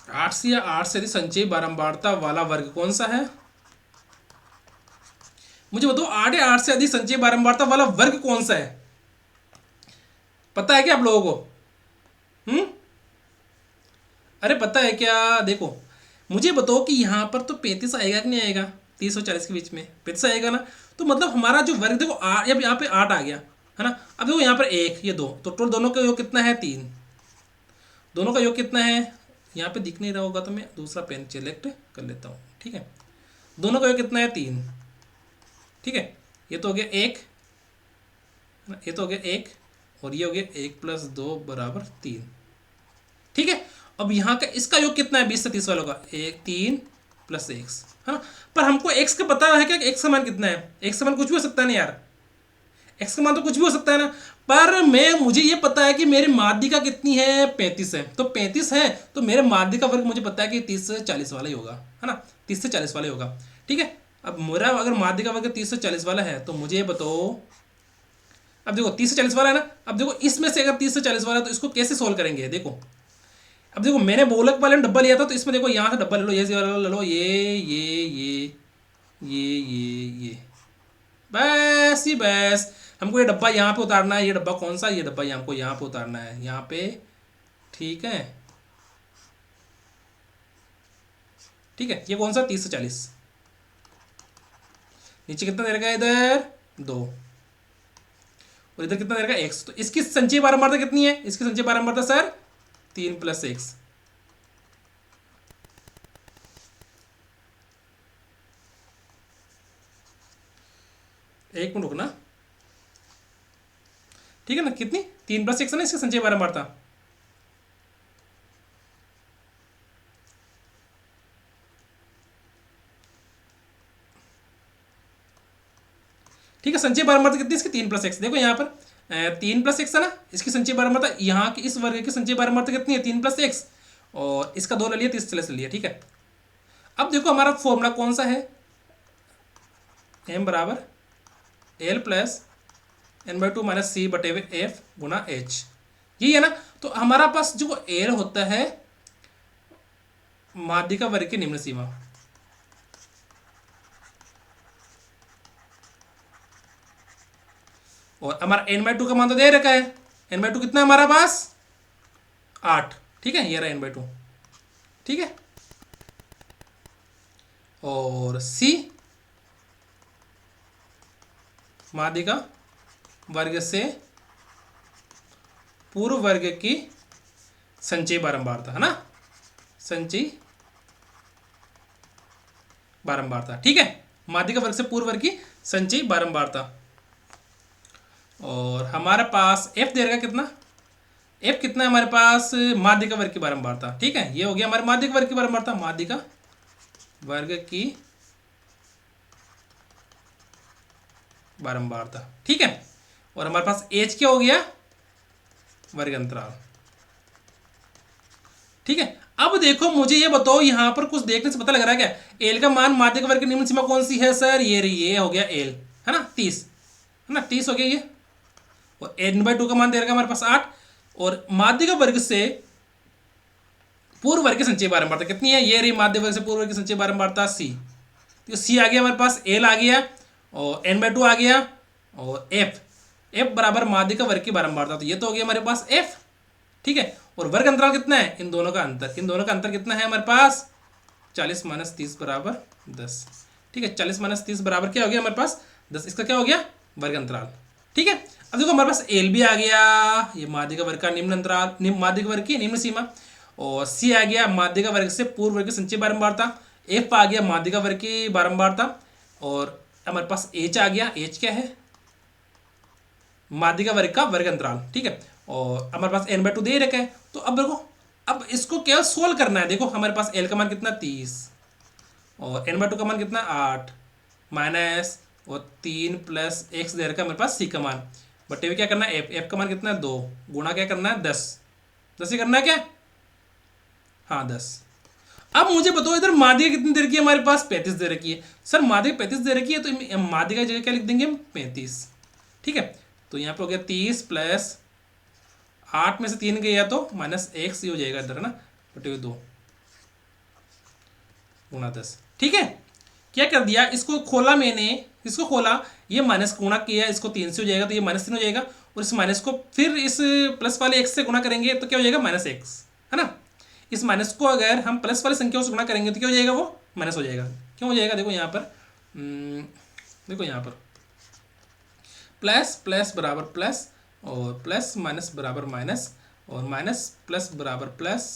Speaker 1: आठ से या 8 से अधिक संचयी बारंबारता वाला वर्ग कौन सा है, मुझे बताओ, 8 या 8 से अधिक संचयी बारंबारता वाला वर्ग कौन सा है, पता है क्या आप लोगों को, अरे पता है क्या, देखो मुझे बताओ कि यहाँ पर तो 35 आएगा कि नहीं आएगा, 30 और 40 के बीच में 35 आएगा ना। तो मतलब हमारा जो वर्ग देखो, अब यहाँ पे 8 आ गया, है ना। अब देखो यहाँ पर 1 ये 2, तो टोटल दोनों का योग कितना है, 3, दोनों का योग कितना है, यहाँ पे दिख नहीं रहा होगा तो मैं दूसरा पेन सेलेक्ट कर लेता हूँ, ठीक है। दोनों का योग कितना है, 3, ठीक है। ये तो हो गया 1, ये तो हो गया 1, और ये हो गया 1 + 2 = 3, ठीक है। अब यहाँ का इसका योग कितना है, 20 से 30 वालों का, 1 3 प्लस एक्स, है ना। पर हमको एक्स का पता है क्या, एक्स का मान कितना है, एक्स का मान कुछ भी हो सकता है ना यार, एक्स का मान तो कुछ भी हो सकता है ना। पर मुझे ये पता है कि मेरी माध्यिका कितनी है, 35 है, तो 35 है तो मेरे माध्यिका वर्ग मुझे पता है कि 30 से 40 वाला ही होगा, है ना, 30 से 40 वाला ही होगा, ठीक है। अब मेरा अगर माध्यिका वर्ग 30 से 40 वाला है तो मुझे ये बताओ, अब देखो 30 से 40 वाला है ना, अब देखो इसमें से अगर 30 से 40 वाला है तो इसको कैसे सोल्व करेंगे, देखो अब देखो मैंने बोलक वाले में डब्बा लिया था, तो इसमें देखो यहाँ से डब्बा ले लो, ये वाला ले लो, ये बस ही बस, हमको ये डब्बा यहाँ पे उतारना है, ये डब्बा कौन सा, ये डब्बा हमको यहाँ पे उतारना है, यहाँ पे, ठीक है, ठीक है। ये कौन सा, 30 से 40, नीचे कितना दे रखा है, इधर 2 और इधर कितना दे रखा है, x, तो इसकी संचयी बारंबारता कितनी है, इसकी संचयी बारंबारता सर 3 + x, एक मिनट रुकना, ठीक है ना, कितनी 3 + x है ना इसकी संचयी बारंबारता, ठीक है। संचयी बारंबारता कितनी इसकी 3 + x, देखो यहाँ पर 3 + x है ना, इसकी संचयी बारंबारता, यहाँ की इस वर्ग की संचयी बारंबारता कितनी है, 3 + x, और इसका 2 ले लिया, 30 ले लिया, ठीक है। अब देखो हमारा फॉर्मूला कौन सा है, m बराबर l + n/2 - c बटे f गुना h, यही है ना। तो हमारा पास जो l होता है माध्यिका वर्ग की निम्न सीमा, और हमारा n/2 का मान तो दे रखा है, n/2 कितना है हमारा पास 8, ठीक है, ये रहा n/2, ठीक है। और c माध्यिका वर्ग से पूर्व वर्ग की संचयी बारंबारता, है ना, संचयी बारंबारता, ठीक है, माध्यिका वर्ग से पूर्व वर्ग की संचयी बारंबारता। और हमारे पास f दे रखा कितना, f कितना है हमारे पास, माध्यिका वर्ग की बारंबारता, ठीक है, ये हो गया हमारे माध्यिका वर्ग की बारंबारता, माध्यिका वर्ग की बारंबारता, ठीक है। और हमारे पास h क्या हो गया, वर्ग अंतराल, ठीक है। अब देखो मुझे ये बताओ, यहां पर कुछ देखने से पता लग रहा है क्या, l का मान माध्यिका वर्ग की निम्न सीमा कौन सी है सर, ये हो गया l, है ना, 30, है ना, 30 हो गया ये, और n/2 का मान दे रखा हमारे पास 8, और माध्यिका वर्ग से पूर्व वर्ग की संचयी बारंबारता कितनी है, ये रही माध्यिका वर्ग से पूर्व वर्ग की संचयी बारंबारता c, तो c आ गया हमारे पास, l आ गया, और n/2 आ गया, और f बराबर माध्यिका वर्ग की बारंबारता, तो ये तो हो गया हमारे पास f, ठीक है। और वर्ग अंतराल कितना है, इन दोनों का अंतर कितना है हमारे पास, 40 - 30 बराबर 10, ठीक है, 40 - 30 बराबर क्या हो गया हमारे पास 10, इसका क्या हो गया वर्ग अंतराल, ठीक है। अब देखो हमारे पास एल भी आ गया, ये माध्यिका वर्ग का निम्न अंतराल, माध्यिका वर्ग की निम्न सीमा, और सी आ गया माध्यिका वर्ग से पूर्व वर्ग की संचयी बारंबारता, एफ आ गया माध्यिका वर्ग की बारंबारता, और हमारे पास एच आ गया, एच क्या है माध्यिका वर्ग का वर्ग अंतराल, ठीक है। और हमारे पास n/2 दे रखा है, तो अब देखो अब इसको केवल सोल्व करना है, देखो हमारे पास l का मान कितना 30, और n/2 का मान कितना 8 माइनस, और 3 + x दे रखा है हमारे पास c का मान, बटे क्या करना है f का मान कितना है 2, गुणा क्या करना है 10 ही करना है क्या, हाँ 10। अब मुझे बताओ इधर माध्यिका कितनी दे रखी है हमारे पास 35 दे रखी है, सर माध्यिका 35 दे रखी है, तो माध्यिका की जगह क्या लिख देंगे हम 35, ठीक है। तो यहाँ पे हो गया 30 + 8 में से 3 गया तो -x ही हो जाएगा इधर, है ना, बटे 2 गुणा 10, ठीक है। क्या कर दिया, इसको खोला मैंने, इसको खोला, ये माइनस गुणा किया, इसको 3 से हो जाएगा तो ये -3 हो जाएगा, और इस माइनस को फिर इस प्लस वाले x से गुणा करेंगे तो क्या हो जाएगा -x, है ना। इस माइनस को अगर हम प्लस वाली संख्याओं से गुणा करेंगे तो क्या हो जाएगा, वो माइनस हो जाएगा, क्यों हो जाएगा, देखो यहाँ पर देखो यहाँ पर प्लस प्लस बराबर प्लस, और प्लस माइनस बराबर माइनस, और माइनस प्लस बराबर प्लस,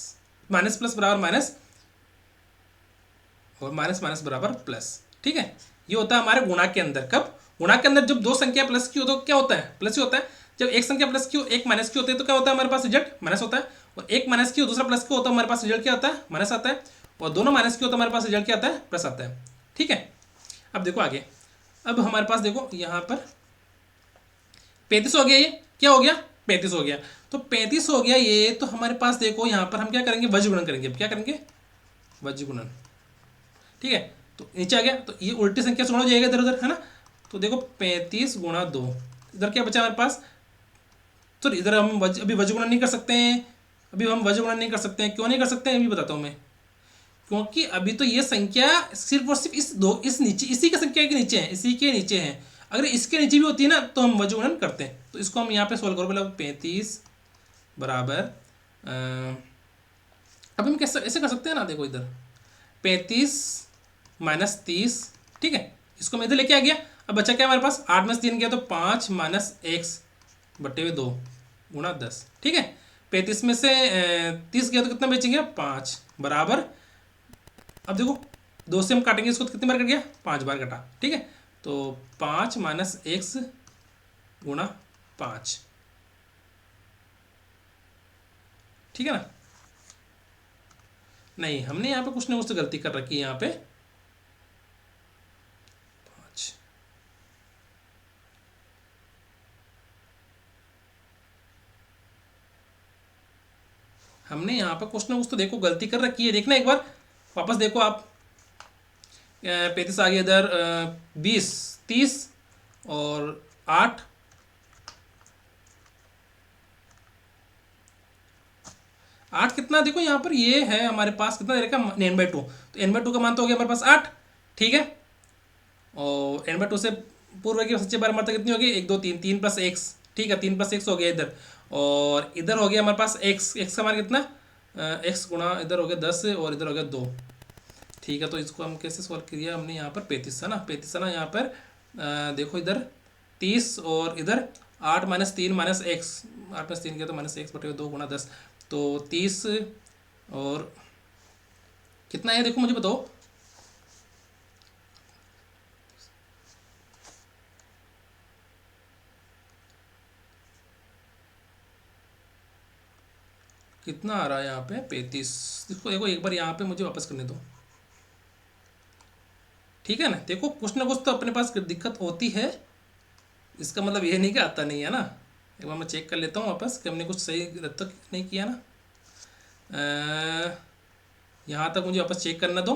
Speaker 1: माइनस प्लस बराबर माइनस, और माइनस माइनस बराबर प्लस, ठीक है। ये होता है हमारे गुणा के अंदर, कब गुणा के अंदर जब दो संख्या प्लस की हो तो क्या होता है, प्लस ही होता है, जब एक संख्या प्लस की हो एक माइनस की होती है तो क्या होता है हमारे पास रिजल्ट माइनस होता है, और एक माइनस की हो दूसरा प्लस की होता है हमारे पास रिजल्ट क्या होता है माइनस आता है, और दोनों माइनस की हो तो हमारे पास रिजल्ट क्या आता है, प्लस आता है। ठीक है, अब देखो आगे, अब हमारे पास देखो यहाँ पर 35 हो गया, ये क्या हो गया, 35 हो गया। तो 35 हो गया ये, तो हमारे पास देखो यहाँ पर हम क्या करेंगे, वज्र गुणन करेंगे। अब क्या करेंगे, वज्र गुणन। ठीक है, तो नीचे आ गया, तो ये उल्टी संख्या से गुणा हो जाएगा इधर उधर, है ना। तो देखो 35 गुणा 2, इधर क्या बचा हमारे पास, तो इधर हम अभी वज्र गुणन नहीं कर सकते हैं, अभी हम वज्र गुणन नहीं कर सकते हैं। क्यों नहीं कर सकते हैं, अभी बताता हूँ मैं। क्योंकि अभी तो ये संख्या सिर्फ और सिर्फ इस नीचे, इसी की संख्या के नीचे है, इसी के नीचे है। अगर इसके नीचे भी होती है ना तो हम वज्र गुणन करते हैं। तो इसको हम यहाँ पे सोल्व करो, मतलब 35 बराबर अब हम कैसे ऐसे कर सकते हैं ना, देखो इधर 35 माइनस 30। ठीक है, इसको मैं इधर लेके आ गया। अब बचा क्या हमारे पास, 8 में से 3 गया तो 5 माइनस एक्स बटे हुए 2 गुणा 10। ठीक है, 35 में से 30 गया तो कितना बचेंगे, 5 बराबर। अब देखो 2 से हम काटेंगे इसको तो कितनी बार कट गया, 5 बार कटा। ठीक है, तो 5 माइनस एक्स गुणा 5। ठीक है ना, नहीं हमने यहाँ पे कुछ ना कुछ तो गलती कर रखी है यहाँ पे। 5 हमने यहाँ पे कुछ ना कुछ तो देखो गलती कर रखी है, देखना एक बार वापस देखो आप। 35 आ गया इधर, 20 30 और 8 8 कितना, देखो यहाँ पर ये है हमारे पास कितना दे रखा, n/2। तो n/2 का मान तो हो गया हमारे पास 8। ठीक है, और n/2 से पूर्व की सच्चे बार मात्रा कितनी होगी, 1 2 3, 3 प्लस एक्स। ठीक है, 3 प्लस एक्स हो गया इधर, और इधर हो गया हमारे पास एक्स। एक्स का मान कितना, एक्स गुणा इधर हो गया 10 और इधर हो गया 2। ठीक है, तो इसको हम कैसे सॉल्व किया हमने, यहाँ पर 35 है ना, 35 है ना यहाँ पर। देखो इधर 30 और इधर 8 माइनस 3 माइनस एक्स, 8 माइनस 3 किया तो माइनस एक्स बटे 2 गुणा 10। तो 30 और कितना है, देखो मुझे बताओ, कितना आ रहा है यहाँ पे, 35। इसको देखो एक बार यहाँ पे मुझे वापस करने दो। ठीक है ना, देखो कुछ ना कुछ तो अपने पास दिक्कत होती है, इसका मतलब ये नहीं कि आता नहीं है ना। एक बार मैं चेक कर लेता हूँ वापस कि हमने कुछ सही रद्द तक नहीं किया ना। यहाँ तक मुझे वापस चेक करना दो।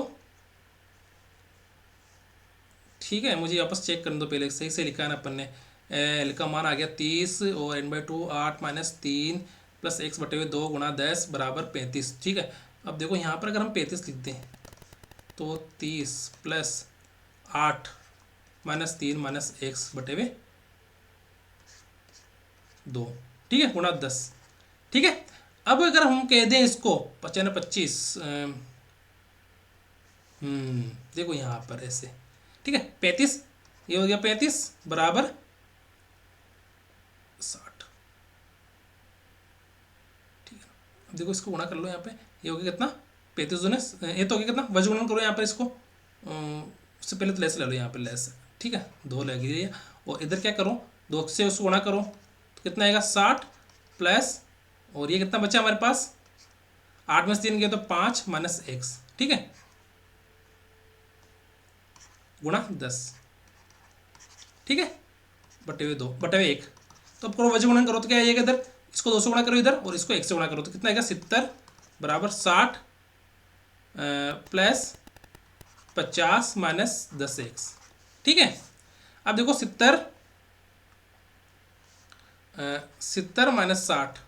Speaker 1: ठीक है, मुझे वापस चेक करने दो, पहले सही से लिखा है ना अपन ने। एल का मान आ गया 30 और n/2 8 माइनस 3 प्लस एक्स बटे हुए 2 गुणा 10 बराबर 35। ठीक है, अब देखो यहाँ पर अगर हम 35 लिखते हैं तो 30 प्लस 8 माइनस 3 माइनस एक्स बटे हुए 2। ठीक है, गुणा 10। ठीक है, अब अगर हम कह दें इसको 25 देखो यहाँ पर ऐसे। ठीक है, 35 ये हो गया 35 बराबर 60। ठीक है, अब देखो इसको गुणा कर लो यहाँ पे, ये हो गया कितना, 35 दूने ये तो हो गया कितना, वज्र गुणन करो यहाँ पर इसको। उससे पहले तो लेस ले लो यहाँ पर लेस। ठीक है, 2 लगी, और इधर क्या करो, 2 से उसको गुणा करो तो कितना आएगा 60 प्लस, और ये कितना बचा हमारे पास, 8 में से 3 गया तो 5 माइनस एक्स। ठीक है, गुणा 10। ठीक है, बटे हुए 2 बटे हुए 1। तो अब करो वज्र गुणन करो तो क्या आएगा इधर, इसको 2 से गुणा करो इधर और इसको 1 से गुणा करो तो कितना आएगा 70 बराबर 60 प्लस 50 माइनस 10 एक्स। ठीक है, अब देखो 70 माइनस 60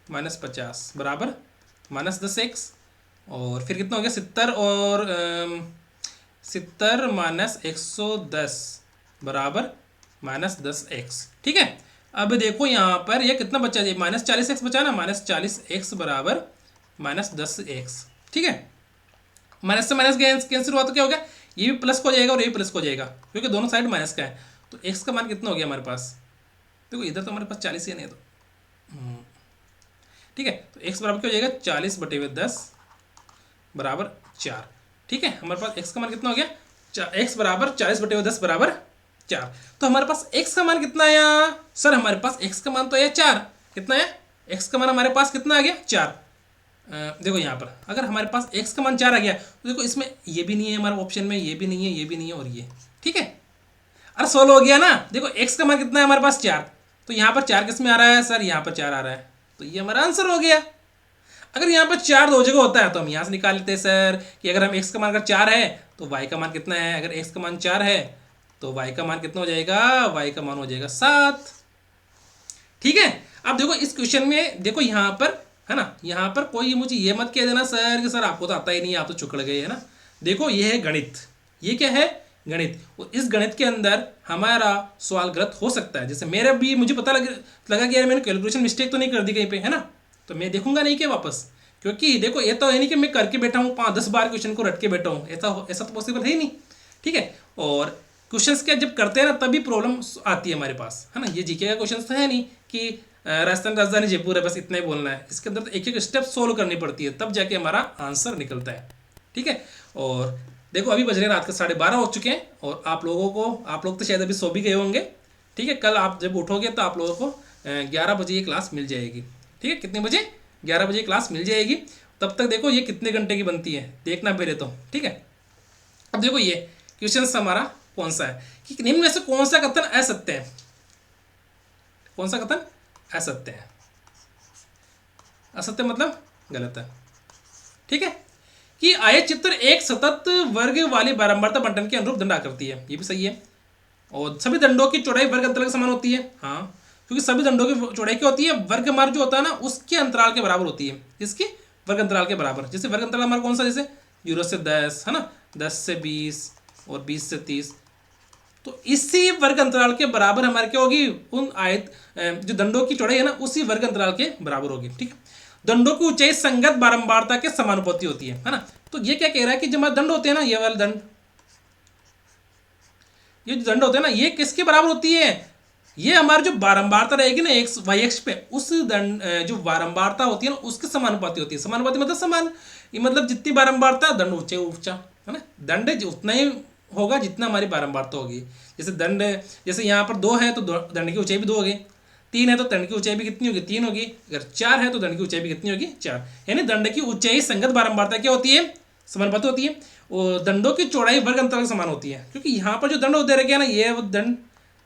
Speaker 1: माइनस 50 बराबर माइनस 10 एक्स, और फिर कितना हो गया 70 और 70 माइनस 110 बराबर माइनस 10 एक्स। ठीक है, अब देखो यहाँ पर ये कितना बचा, ये माइनस 40 एक्स बचा ना, माइनस 40 एक्स बराबर माइनस 10 एक्स। ठीक है, माइनस से माइनस कैंसिल हुआ तो क्या हो गया, ये भी प्लस हो जाएगा और ये भी प्लस हो जाएगा क्योंकि दोनों साइड माइनस का है। तो एक्स का मान कितना हो गया हमारे पास, देखो इधर तो हमारे पास 40 ही नहीं है तो ठीक है, तो एक्स बराबर क्या हो जाएगा 40 बटे हुए 10 बराबर 4। ठीक है, हमारे पास एक्स का मान कितना हो गया, एक्स बराबर 40 बटे हुए 10 बराबर 4। तो हमारे पास एक्स का मान कितना आया, सर हमारे पास एक्स का मान तो आया 4। कितना है, एक्स का मान हमारे पास कितना आ गया 4। देखो यहाँ पर अगर हमारे पास x का मान 4 आ गया तो देखो इसमें ये भी नहीं है हमारे ऑप्शन में, ये भी नहीं है, ये भी नहीं है और ये, ठीक है। अरे सोल्व हो गया ना। देखो x का मान कितना है हमारे पास 4, तो यहाँ पर 4 किस में आ रहा है सर, यहाँ पर 4 आ रहा है, तो ये हमारा आंसर हो गया। अगर यहाँ पर 4 दो जगह होता है तो हम यहाँ से निकाल लेते हैं सर कि अगर हम x का मान अगर 4 है तो y का मान कितना है, अगर x का मान 4 है तो y का मान कितना हो जाएगा, y का मान हो जाएगा 7, ठीक है। अब देखो इस क्वेश्चन में देखो यहाँ पर है ना, यहाँ पर कोई मुझे ये मत कह देना सर कि सर आपको तो आता ही नहीं है, आप तो चुकड़ गए है ना। देखो ये है गणित, ये क्या है गणित, और इस गणित के अंदर हमारा सवाल गलत हो सकता है। जैसे मेरा भी मुझे पता लगा कि यार मैंने कैलकुलेशन मिस्टेक तो नहीं कर दी कहीं पे, है ना, तो मैं देखूंगा नहीं क्या वापस, क्योंकि देखो ये तो है नहीं कि मैं करके बैठा हूँ 5-10 बार क्वेश्चन को रट के बैठा हूँ, ऐसा तो पॉसिबल है ही नहीं, ठीक है। और क्वेश्चंस क्या जब करते हैं ना तभी प्रॉब्लम आती है हमारे पास, है ना। ये जीके का क्वेश्चन तो है नहीं कि राजस्थान राजधानी जयपुर है बस इतना ही बोलना है, इसके अंदर तो एक एक स्टेप सोल्व करनी पड़ती है तब जाके हमारा आंसर निकलता है, ठीक है। और देखो अभी बज रहे रात के 12:30 हो चुके हैं और आप लोग तो शायद अभी सो भी गए होंगे, ठीक है। कल आप जब उठोगे तो आप लोगों को 11 बजे ये क्लास मिल जाएगी, ठीक है। कितने बजे, 11 बजे क्लास मिल जाएगी। तब तक देखो ये कितने घंटे की बनती है देखना पहले तो, ठीक है। अब देखो ये क्वेश्चन हमारा कौन सा है कि निम्न में से कौन सा कथन असत्य है, कौन सा कथन असत्य है, असत्य मतलब गलत है, ठीक है। कि आयत चित्र एक सतत वर्ग वाली बारंबारता बंटन के अनुरूप दंड आकृति है, ये भी सही है। और सभी दंडों की चौड़ाई वर्ग अंतराल के समान होती है, हाँ, क्योंकि सभी दंडों की चौड़ाई क्या होती है, वर्ग मार्ग जो होता है ना उसके अंतराल के बराबर होती है, इसके वर्ग अंतराल के बराबर। जैसे वर्ग अंतराल हमारा कौन सा, जैसे 0 से 10 है ना, 10 से 20 और 20 से 30, तो इसी वर्ग अंतराल के बराबर हमारे क्या होगी, उन आयत जो दंडों की चौड़ाई है ना उसी वर्ग अंतराल के बराबर होगी, ठीक है। दंडों की ऊंचाई संगत बारंबारता के समानुपाती होती है ना। तो ये क्या कह रहा है कि जब हमारे दंड होते हैं ना, ये वाले दंड, ये जो दंड होते हैं ना ये किसके बराबर होती है, ये हमारी जो बारंबारता रहेगी ना एक्स वाई एक्स पे, उस दंड जो बारंबारता होती है ना उसके समानुपाती होती है। समानुपाती मतलब समान, ये मतलब जितनी बारंबारता दंड ऊंचे ऊंचा, है ना, दंड उतना ही होगा जितना हमारी बारंबारता होगी। जैसे दंड, जैसे यहाँ पर 2 है तो दंड की ऊंचाई भी 2 होगी, 3 है तो दंड की ऊंचाई भी कितनी होगी, 3 होगी, अगर 4 है तो दंड की ऊंचाई भी कितनी होगी, 4। यानी दंड की ऊंचाई संगत बारंबारता क्या होती है, समानुपाती होती है। और दंडों की चौड़ाई वर्ग अंतराल के समान होती है, क्योंकि यहाँ पर जो दंड दे रखे हैं ना ये दंड,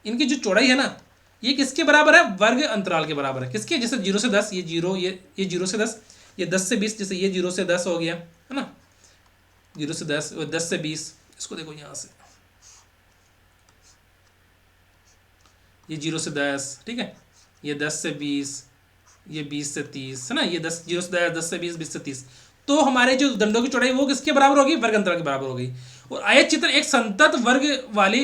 Speaker 1: इनकी जो चौड़ाई है ना ये किसके बराबर है, वर्ग अंतराल के बराबर है। किसके, जैसे 0 से 10 ये 0, ये 0 से 10, ये 10 से 20, जैसे ये 0 से 10 हो गया है ना, 0 से 10 और 10 से 20, इसको देखो यहाँ से ये 0 से 10, ठीक है, ये 10 से 20, ये 20 से 30 है ना, ये 10 0 से 10, 10 से 20, 20 से 30, तो हमारे जो दंडों की चौड़ाई वो किसके बराबर होगी, वर्ग अंतराल के बराबर होगी। और आयत चित्र एक संतत वर्ग वाली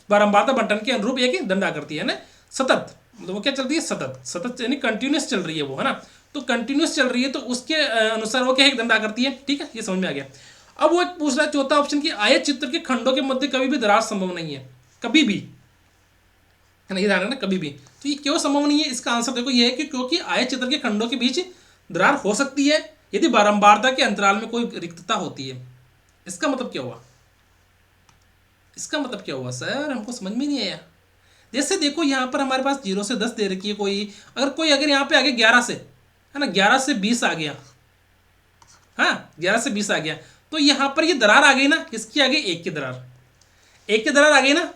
Speaker 1: बारंबारता बंटन के अनुरूप एक दंड आकृति है ना, सतत मतलब वो क्या चलती है, सतत, सतत यानी कंटिन्यूस चल रही है वो, है ना, तो कंटिन्यूस चल रही है तो उसके अनुसार वो क्या है, दंड आकृति है, ठीक है, ये समझ में आ गया। अब वो पूछ रहा है चौथा ऑप्शन की आयत चित्र के खंडों के मध्य कभी भी दरार संभव नहीं है, कभी भी, है ना, ये ध्यान रखना कभी भी। तो ये क्यों संभव नहीं है, इसका आंसर देखो ये है कि क्योंकि आयत चित्र के खंडों के बीच दरार हो सकती है यदि बारंबारता के अंतराल में कोई रिक्तता होती है। इसका मतलब क्या हुआ, इसका मतलब क्या हुआ सर, हमको समझ में नहीं आया। जैसे देखो यहाँ पर हमारे पास 0 से 10 दे रखी है, कोई अगर यहाँ पे आगे 11 से, है ना, 11 से 20 आ गया, हाँ 11 से 20 आ गया, तो यहाँ पर ये दरार आ गई ना, इसकी आ गई 1 की दरार, 1 की दरार आ गई ना,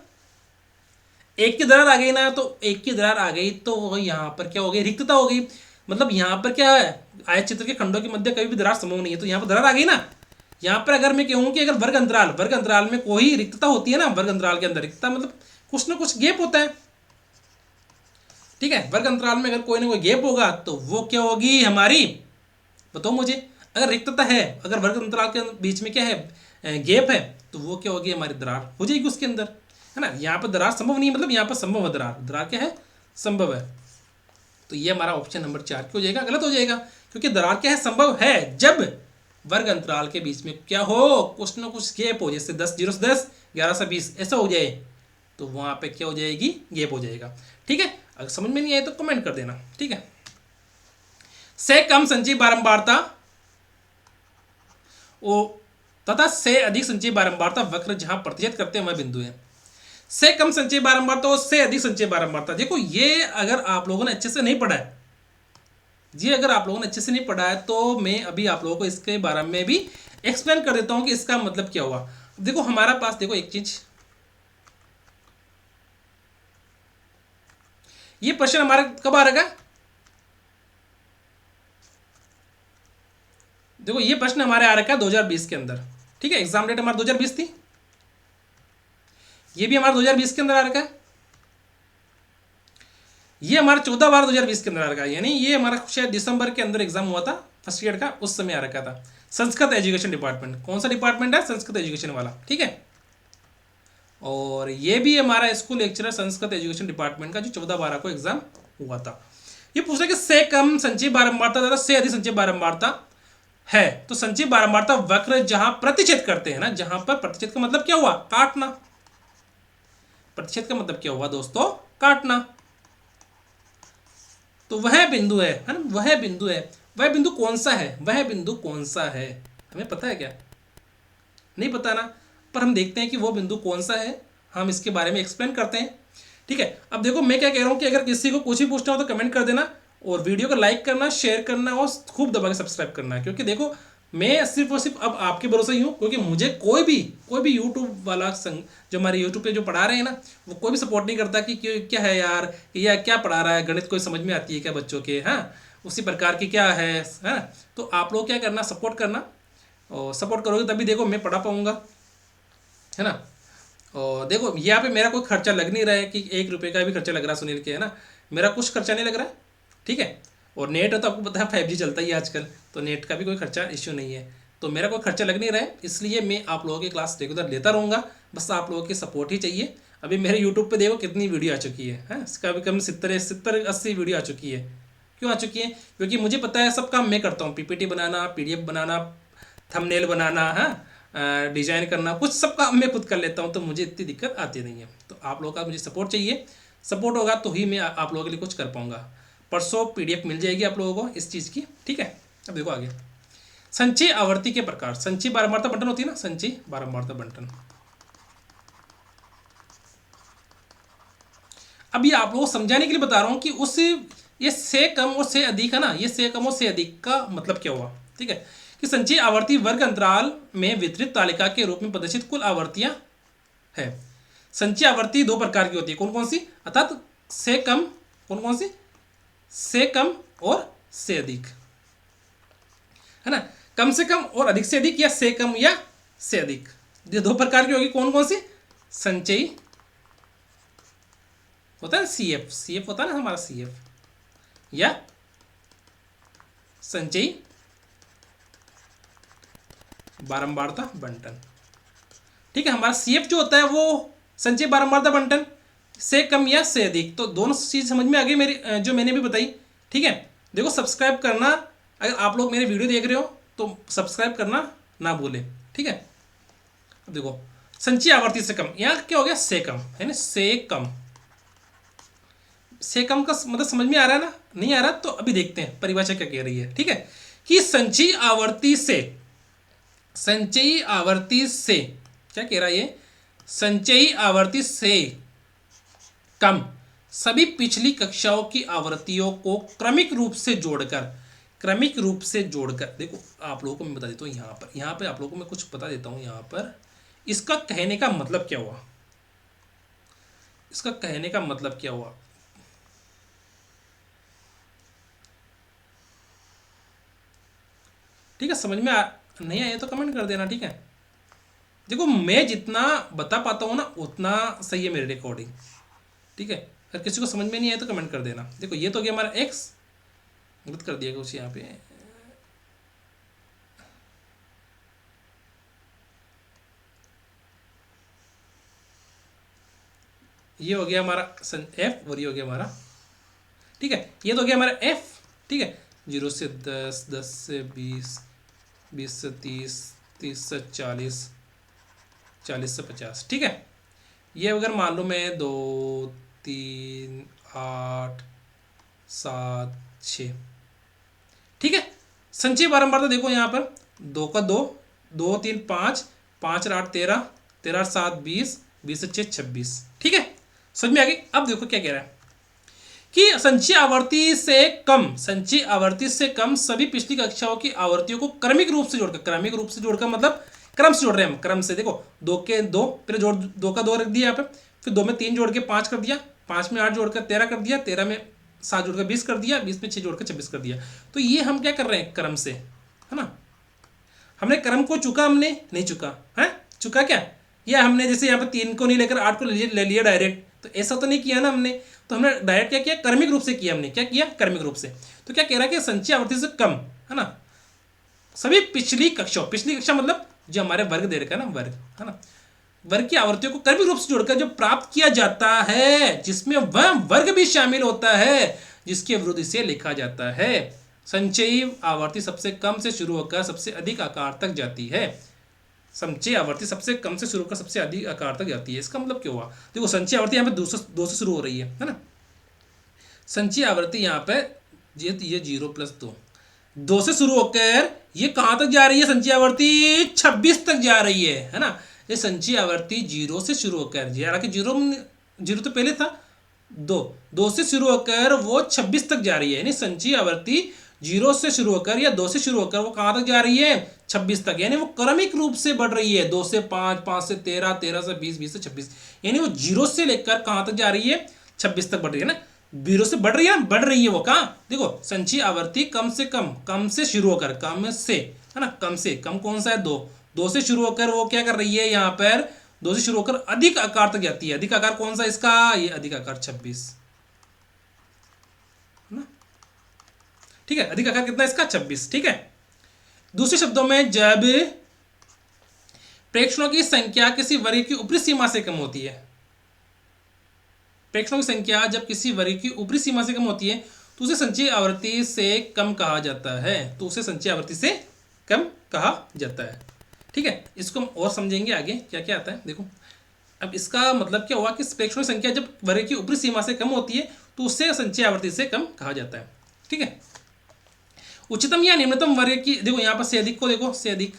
Speaker 1: 1 की दरार आ गई ना, तो 1 की दरार आ गई तो यहाँ पर क्या हो गई, रिक्तता हो गई। मतलब यहाँ पर क्या है, आयत चित्र के खंडों के मध्य कभी भी दरार संभव नहीं है, तो यहाँ पर दरार आ गई ना। यहाँ पर अगर मैं कहूँ कि अगर वर्ग अंतराल में कोई रिक्तता होती है ना, वर्ग अंतराल के अंदर रिक्तता मतलब कुछ ना कुछ गैप होता है, ठीक है, वर्ग अंतराल में अगर कोई ना कोई गैप होगा तो वो क्या होगी हमारी, बताओ मुझे। अगर रिक्तता है, अगर वर्ग अंतराल के बीच में क्या है, गैप है, तो वो क्या होगी, हमारी दरार हो जाएगी उसके अंदर, है ना। यहाँ पर दरार संभव नहीं है, मतलब यहाँ पर संभव है दरार, दरार क्या है, संभव है। तो ये हमारा ऑप्शन नंबर 4 क्या हो जाएगा, गलत हो जाएगा, क्योंकि दरार क्या है, संभव है जब वर्ग अंतराल के बीच में क्या हो, कुछ ना कुछ गैप हो, जैसे 0 से 10, 11 से 20 ऐसा हो जाए, तो वहां पे क्या हो जाएगी, गैप हो जाएगा, ठीक है। अगर समझ में नहीं आए तो कमेंट कर देना, ठीक है। से कम संचयी बारंबारता तथा से अधिक संचयी बारंबारता वक्र जहां प्रतिशत करते हैं वह बिंदु है। से कम संचयी बारंबारता और से अधिक संचयी बारंबारता, देखो ये अगर आप लोगों ने अच्छे से नहीं पढ़ा है जी अगर आप लोगों ने अच्छे से नहीं पढ़ा है तो मैं अभी आप लोगों को इसके बारे में भी एक्सप्लेन कर देता हूं कि इसका मतलब क्या हुआ। देखो हमारा पास देखो एक चीज, ये प्रश्न हमारा कब आ रहेगा, देखो ये प्रश्न हमारे आ रखा है 2020 के अंदर, ठीक है। एग्जाम डेट हमारा 2020 थी, ये भी हमारा 2020 के अंदर आ रखा है, ये हमारा 14/12/2020 के अंदर आ रखा है, यानी ये हमारा शायद दिसंबर के अंदर एग्जाम हुआ था फर्स्ट ईयर का, उस समय आ रखा था। संस्कृत एजुकेशन डिपार्टमेंट, कौन सा डिपार्टमेंट है, संस्कृत एजुकेशन वाला, ठीक है। और ये भी हमारा school lecturer Sanskrit education department का जो 14/12 को एग्जाम हुआ था। ये पूछ रहा है कि से कम संचयी बारंबारता तथा से अधिक संचयी बारंबारता है, तो संचयी बारंबारता वक्र जहां प्रतिच्छेद करते हैं ना, जहां पर प्रतिच्छेद का मतलब क्या हुआ, काटना। प्रतिच्छेद का मतलब क्या हुआ दोस्तों, काटना। तो वह बिंदु है ना, वह बिंदु है, वह बिंदु कौन सा है, वह बिंदु कौन सा है, हमें पता है क्या, नहीं पता ना, पर हम देखते हैं कि वो बिंदु कौन सा है, हम इसके बारे में एक्सप्लेन करते हैं, ठीक है। अब देखो मैं क्या कह रहा हूं कि अगर किसी को कुछ भी पूछना हो तो कमेंट कर देना, और वीडियो को लाइक करना, शेयर करना और खूब दबा के सब्सक्राइब करना है, क्योंकि देखो मैं सिर्फ और सिर्फ अब आपके भरोसे ही हूँ, क्योंकि मुझे कोई भी यूट्यूब वाला जो हमारे यूट्यूब पे जो पढ़ा रहे हैं ना, वो कोई भी सपोर्ट नहीं करता कि क्या है यार, या क्या पढ़ा रहा है, गणित कोई समझ में आती है क्या बच्चों के, हाँ उसी प्रकार की क्या है, हाँ। तो आप लोग क्या करना, सपोर्ट करना, और सपोर्ट करोगे तभी देखो मैं पढ़ा पाऊंगा, है ना। और देखो यहाँ पे मेरा कोई खर्चा लग नहीं रहा है कि 1 रुपये का भी खर्चा लग रहा है सुनील के, है ना, मेरा कुछ खर्चा नहीं लग रहा है, ठीक है। और नेट है तो आपको पता है 5G चलता ही है आजकल, तो नेट का भी कोई खर्चा इश्यू नहीं है, तो मेरा कोई खर्चा लग नहीं रहा है, इसलिए मैं आप लोगों की क्लास रेगुलर लेता रहूँगा, बस आप लोगों की सपोर्ट ही चाहिए। अभी मेरे यूट्यूब पे देखो कितनी वीडियो आ चुकी है, इसका भी कम 70-80 वीडियो आ चुकी है। क्यों आ चुकी है, क्योंकि मुझे पता है सब काम मैं करता हूँ, PPT बनाना, PDF बनाना, थंबनेल बनाना, हाँ डिजाइन करना, कुछ सब काम मैं खुद कर लेता हूँ, तो मुझे इतनी दिक्कत आती नहीं है। तो आप लोगों का मुझे सपोर्ट चाहिए, सपोर्ट होगा तो ही मैं आप लोगों के लिए कुछ कर पाऊंगा। परसों PDF मिल जाएगी आप लोगों को इस चीज़ की, ठीक है। अब देखो आगे, संचयी आवर्ती के प्रकार, संचयी बारंबारता बंटन होती है ना, संचयी बारंबारता बंटन। अभी आप लोगों को समझाने के लिए बता रहा हूँ कि उस ये से कम और से अधिक है ना, ये से कम और से अधिक का मतलब क्या हुआ, ठीक है। कि संचयी आवर्ती वर्ग अंतराल में वितरित तालिका के रूप में प्रदर्शित कुल आवर्तियां है। संचयी आवर्ती 2 प्रकार की होती है, कौन कौन सी, अर्थात से कम, कौन कौन सी, से कम और से अधिक, है ना। कम से कम और अधिक से अधिक, या से कम या से अधिक, ये 2 प्रकार की होगी, कौन कौन सी, संचयी होता है CF होता है ना हमारा CF, या संचयी बारंबारता बंटन, ठीक है। हमारा CF जो होता है वो संचयी बारंबारता बंटन, से कम या से अधिक, तो दोनों चीज समझ में आ गई मेरी, जो मैंने भी बताई, ठीक है। देखो सब्सक्राइब करना, अगर आप लोग मेरे वीडियो देख रहे हो तो सब्सक्राइब करना ना भूले, ठीक है। देखो संचयी आवर्ती से कम, यहाँ क्या हो गया, से कम है ना, से कम, से कम का मतलब समझ में आ रहा है ना, नहीं आ रहा तो अभी देखते हैं परिभाषा क्या कह रही है, ठीक है। कि संचयी आवर्ती से, संचयी आवर्ती से क्या कह रहा है ये, संचयी आवर्ती से कम सभी पिछली कक्षाओं की आवृत्तियों को क्रमिक रूप से जोड़कर, क्रमिक रूप से जोड़कर, देखो आप लोगों को मैं बता देता हूँ, यहाँ पे आप लोगों को मैं कुछ बता देता हूँ, यहाँ पर इसका कहने का मतलब क्या हुआ, इसका कहने का मतलब क्या हुआ, ठीक है। समझ में नहीं आया तो कमेंट कर देना, ठीक है। देखो मैं जितना बता पाता हूँ ना उतना सही है मेरी रिकॉर्डिंग, ठीक है। अगर किसी को समझ में नहीं आया तो कमेंट कर देना। देखो ये तो गया हमारा x, गलत कर दिया कुछ यहाँ पे, ये हो गया हमारा f, और ये हो गया हमारा, ठीक है। ये तो हो गया हमारा f, ठीक है। 0 से 10, 10 से 20, 20 से 30, 30 से 40, 40 से 50, ठीक है। ये अगर मान लो मैं 2, 3, 8, 7, 6, ठीक है। संचयी बारंबारता देखो यहाँ पर 2 का 2, 2 3 5, 5 और 8 13, 13 और 7 20, 20 से 6 26, ठीक है। समझ में आ गई। अब देखो क्या कह रहा है कि संचयी आवर्ती से कम, संचयी आवर्ती से कम सभी पिछली कक्षाओं की आवर्तियों को क्रमिक रूप से जोड़कर, क्रमिक रूप से जोड़कर मतलब क्रम से जोड़ रहे हैं हम, क्रम से। देखो 2 के 2, फिर जोड़ 2 का 2 रख दिया यहाँ पे, फिर 2 में 3 जोड़ के 5 कर दिया, 5 में 8 जोड़कर 13 कर दिया, 13 में 7 जोड़कर 20 कर दिया, 20 में 6 जोड़कर 26 कर दिया। तो ये हम क्या कर रहे हैं, क्रम से, है ना। हमने क्रम को चुका, हमने नहीं चुका है, चुका क्या, या हमने जैसे यहाँ पे 3 को नहीं लेकर 8 को ले लिया डायरेक्ट, तो ऐसा तो नहीं किया ना हमने। तो हमने डायरेक्ट क्या किया, क्रमिक रूप से किया। हमने क्या किया, क्रमिक रूप से। तो क्या कह रहा है कि संचयी आवर्ती से कम, है ना, सभी पिछली कक्षा, पिछली कक्षा मतलब जो हमारे वर्ग दे रखा है ना, वर्ग, है ना, वर्ग की आवर्तियों को क्रमिक रूप से जोड़कर जो प्राप्त किया जाता है, जिसमें वह वर्ग भी शामिल होता है जिसके विरुद्ध इसे लिखा जाता है। संचयी आवर्ती सबसे कम से शुरू होकर सबसे अधिक आकार तक जाती है। संचयी आवर्ती सबसे कम से शुरू होकर सबसे अधिक आकार तक जाती है। इसका मतलब क्या हुआ, देखो संचयी आवर्ती यहाँ पे 2 से शुरू हो रही है ना। संचयी आवर्ती यहाँ पे ये 0 + 2, 2 से शुरू होकर ये कहाँ तक जा रही है, संचयी आवर्ती 26 तक जा रही है ना। ये संचयी आवर्ती 0 से शुरू होकर, हालांकि 0 तो पहले था, 2 से शुरू होकर वो 26 तक जा रही है। यानी संचयी आवर्ती 0 से शुरू होकर या 2 से शुरू होकर वो कहाँ तक जा रही है, 26 तक। यानी वो क्रमिक रूप से बढ़ रही है, 2 से 5, 5 से 13, 13 से 20, 20 से 26। यानी वो 0 से लेकर कहाँ तक जा रही है, 26 तक बढ़ रही है ना। 0 से बढ़ रही है, बढ़ रही है वो कहाँ, देखो संचयी आवर्ती कम से कम, कम से शुरू होकर, कम से, है ना, कम से कम कौन सा है, 2 से शुरू होकर वो क्या कर रही है, यहाँ पर 2 से शुरू होकर अधिक आकार तक जाती है। अधिक आकार कौन सा इसका, ये अधिक आकार 26, है ना, ठीक है। अधिक आकार कितना इसका, 26, ठीक है। दूसरे शब्दों में जब प्रेक्षणों की संख्या किसी वर्ग की ऊपरी सीमा से कम होती है, प्रेक्षणों की संख्या जब किसी वर्ग की ऊपरी सीमा से कम होती है तो उसे संचयी आवर्ती से कम कहा जाता है, तो उसे संचयी आवर्ती से कम कहा जाता है, ठीक है। इसको हम और समझेंगे आगे क्या क्या आता है। देखो अब इसका मतलब क्या हुआ कि प्रेक्षणों की संख्या जब वर्ग की ऊपरी सीमा से कम होती है तो उससे संचयी आवर्ती से कम कहा जाता है, ठीक है। उच्चतम या निम्नतम वर्ग की, देखो यहाँ पर से अधिक को देखो, से अधिक,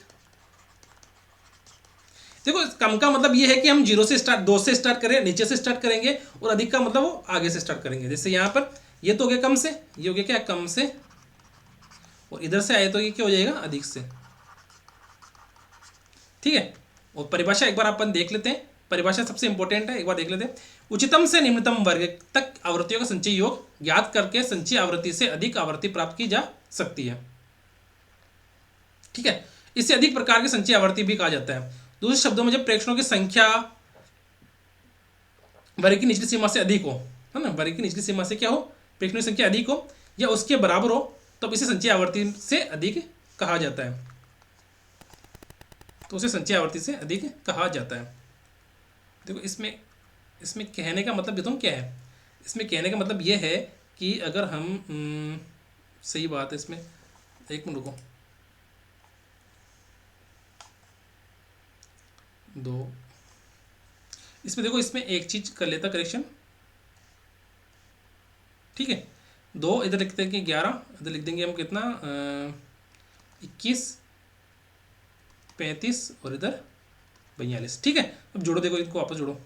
Speaker 1: देखो कम का मतलब ये है कि हम 0 से स्टार्ट, 2 से स्टार्ट करें, नीचे से स्टार्ट करेंगे, और अधिक का मतलब वो आगे से स्टार्ट करेंगे। जैसे यहाँ पर ये तो हो गया कम से, ये हो गया क्या, कम से, और इधर से आए तो ये क्या हो जाएगा, अधिक से, ठीक है। और परिभाषा एक बार अपन देख लेते हैं, परिभाषा सबसे इंपॉर्टेंट है, एक बार देख लेते हैं। उच्चतम से निम्नतम वर्ग तक आवृत्तियों का संचयी योग ज्ञात करके संचयी आवृत्ति से अधिक आवृत्ति प्राप्त की जा सकती है, ठीक है। इससे अधिक प्रकार की संचयी आवृत्ति भी कहा जाता है। दूसरे शब्दों में जब प्रेक्षणों की संख्या वर्ग की निचली सीमा से अधिक हो, है ना, वर्ग की निचली सीमा से क्या हो, प्रेक्षणों की संख्या अधिक हो या उसके बराबर हो, तब इसे संचयी आवृत्ति से अधिक कहा जाता है, तो उसे संचयी आवृत्ति से अधिक कहा जाता है। देखो इसमें कहने का मतलब देखो क्या है, इसमें कहने का मतलब यह है कि अगर हम सही बात है इसमें, एक मिनट रुको, 2 इसमें देखो, इसमें एक चीज कर लेता करेक्शन, ठीक है। 2 इधर लिखते हैं कि 11, इधर लिख देंगे हम कितना, 21, 35 और इधर 42, ठीक है। अब जोड़ो, देखो इनको वापस जोड़ो,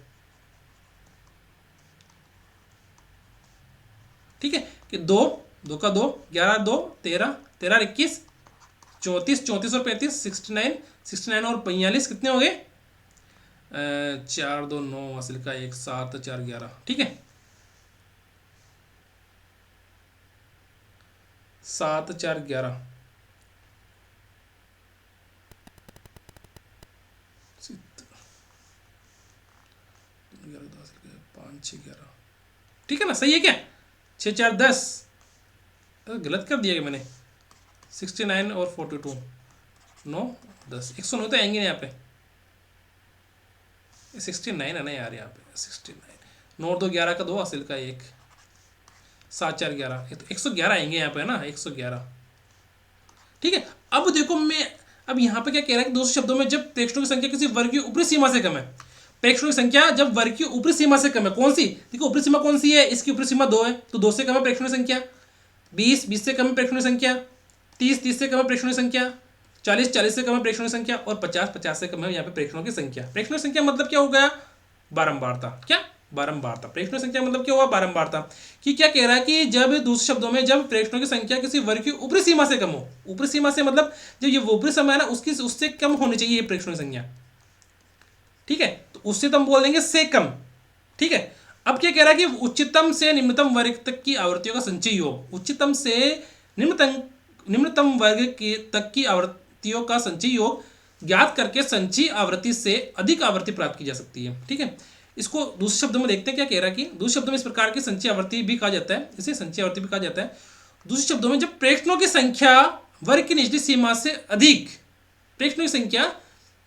Speaker 1: ठीक है, कि 2 का 2, 11 2 13, 13 21, 34, 34 और 35 69, 69 और 42 कितने हो गए, 4 2 9 हासिल का 1 7 4 11, ठीक है, 7 4 11, 5 6 11, ठीक है ना, सही है क्या, 6 4 10, गलत कर दिया मैंने, 69 और 42, 9 10, 109 तो आएंगे यहाँ पे, 69 है ना यार, यहाँ पे 69, 9 2 11 का 2 हासिल का 1, 7 4 11, तो 111 आएंगे यहाँ पे, है ना, 111, ठीक है। अब देखो मैं, अब यहाँ पे क्या कह रहा है कि दूसरे शब्दों में जब प्रेक्षणों की संख्या किसी वर्ग की ऊपरी सीमा से कम है, प्रेक्षणों की संख्या जब वर्ग की ऊपरी सीमा से कम है, कौन सी, देखो ऊपरी सीमा कौन सी है, इसकी ऊपरी सीमा 2 है, तो 2 से कम है प्रेक्षणों की संख्या, 20 20 से कम है प्रेक्षणों की संख्या, 30 30 से कम है प्रेक्षणों की संख्या, 40 40 से कम है प्रेक्षणों की संख्या, और 50 50 से कम है यहाँ पे प्रेक्षणों की संख्या। प्रेक्षणों की संख्या मतलब क्या हो गया, बारंबारता, क्या बारंबारता। प्रेक्षणों की संख्या मतलब क्या हुआ, बारंबारता। कि क्या कह रहा है कि जब दूसरे शब्दों में जब प्रेक्षणों की संख्या किसी वर्ग की ऊपरी सीमा से कम हो, ऊपरी सीमा से मतलब जब ये ऊपरी सीमा है ना उसकी उससे कम होनी चाहिए ये प्रेक्षणों की संख्या, ठीक है, तो उससे तो हम बोल देंगे से कम, ठीक है। अब क्या कह रहा है कि उच्चतम से निम्नतम वर्ग तक की आवृत्तियों का संचयी योग, उच्चतम से निम्नतम वर्ग के तक की आवृत्तियों का संचयी योग ज्ञात करके संचयी आवृत्ति से अधिक आवृत्ति प्राप्त की जा सकती है, ठीक है। इसको दूसरे शब्दों में देखते हैं क्या कह रहा है कि दूसरे शब्दों में इस प्रकार की संचयी आवृत्ति भी कहा जाता है, इसे संचयी आवृत्ति भी कहा जाता है। दूसरे शब्दों में जब प्रेक्षणों की संख्या वर्ग की निचली सीमा से अधिक, प्रेक्षणों की संख्या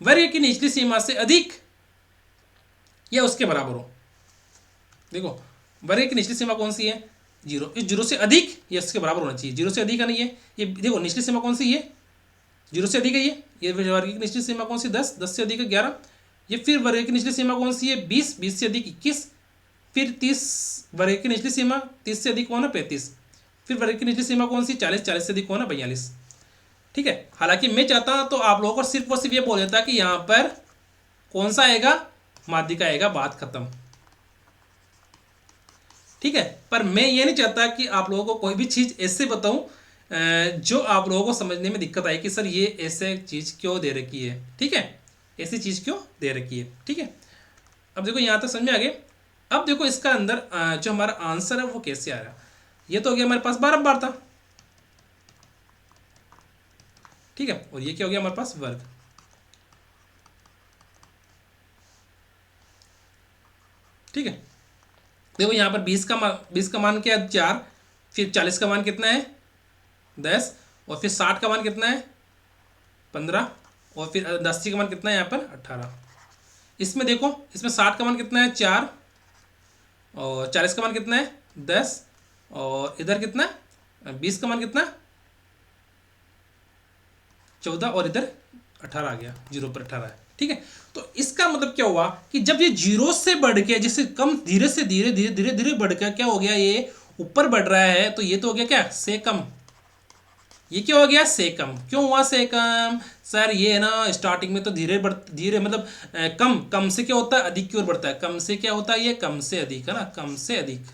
Speaker 1: वर्ग की निचली सीमा से अधिक या उसके बराबर हो। देखो वर्ग की निचली सीमा कौन सी है, जीरो, इस जीरो से अधिक या इसके बराबर होना चाहिए। जीरो से अधिक है नहीं है ये, देखो निचली सीमा कौन सी है, जीरो से अधिक है ये वर्ग की निचली सीमा कौन सी 10, 10 से अधिक है 11, ये फिर वर्ग की निचली सीमा कौन सी है 20, 20 से अधिक 21, फिर 30 वर्ग की निचली सीमा 30 से अधिक कौन है 35, फिर वर्ग की निचली सीमा कौन सी 40, 40 से अधिक कौन है 42, ठीक है। हालांकि मैं चाहता तो आप लोगों को सिर्फ और सिर्फ ये बोल देता कि यहाँ पर कौन सा आएगा, माध्यिका आएगा, बात खत्म, ठीक है। पर मैं ये नहीं चाहता कि आप लोगों को कोई भी चीज़ ऐसे बताऊं जो आप लोगों को समझने में दिक्कत आए कि सर ये ऐसे चीज़ क्यों दे रखी है, ठीक है, ऐसी चीज़ क्यों दे रखी है, ठीक है। अब देखो यहाँ तक समझ में आ गए। अब देखो इसका अंदर जो हमारा आंसर है वो कैसे आ रहा है। ये तो हो गया हमारे पास बारंबारता, ठीक है, और ये क्या हो गया हमारे पास वर्ग, ठीक है। देखो यहाँ पर 20 का मान क्या है 4, फिर 40 का मान कितना है 10, और फिर 60 का मान कितना है 15, और फिर 80 का मान कितना है यहाँ पर 18। इसमें देखो इसमें 60 का मान कितना है 4, और 40 का मान कितना है 10, और इधर कितना 20 का मान कितना 14, और इधर 18 आ गया, जीरो पर 18 है, ठीक है। तो इसका मतलब क्या हुआ कि जब ये जीरो से बढ़ के जैसे कम धीरे से धीरे धीरे धीरे धीरे बढ़ के क्या हो गया, ये ऊपर बढ़ रहा है, तो ये तो हो गया क्या से कम, ये क्या हो गया से कम। क्यों हुआ से कम सर, ये है ना स्टार्टिंग में तो धीरे मतलब कम, कम से क्या होता है अधिक की ओर बढ़ता है, कम से क्या होता है ये कम से अधिक, है ना, कम से अधिक,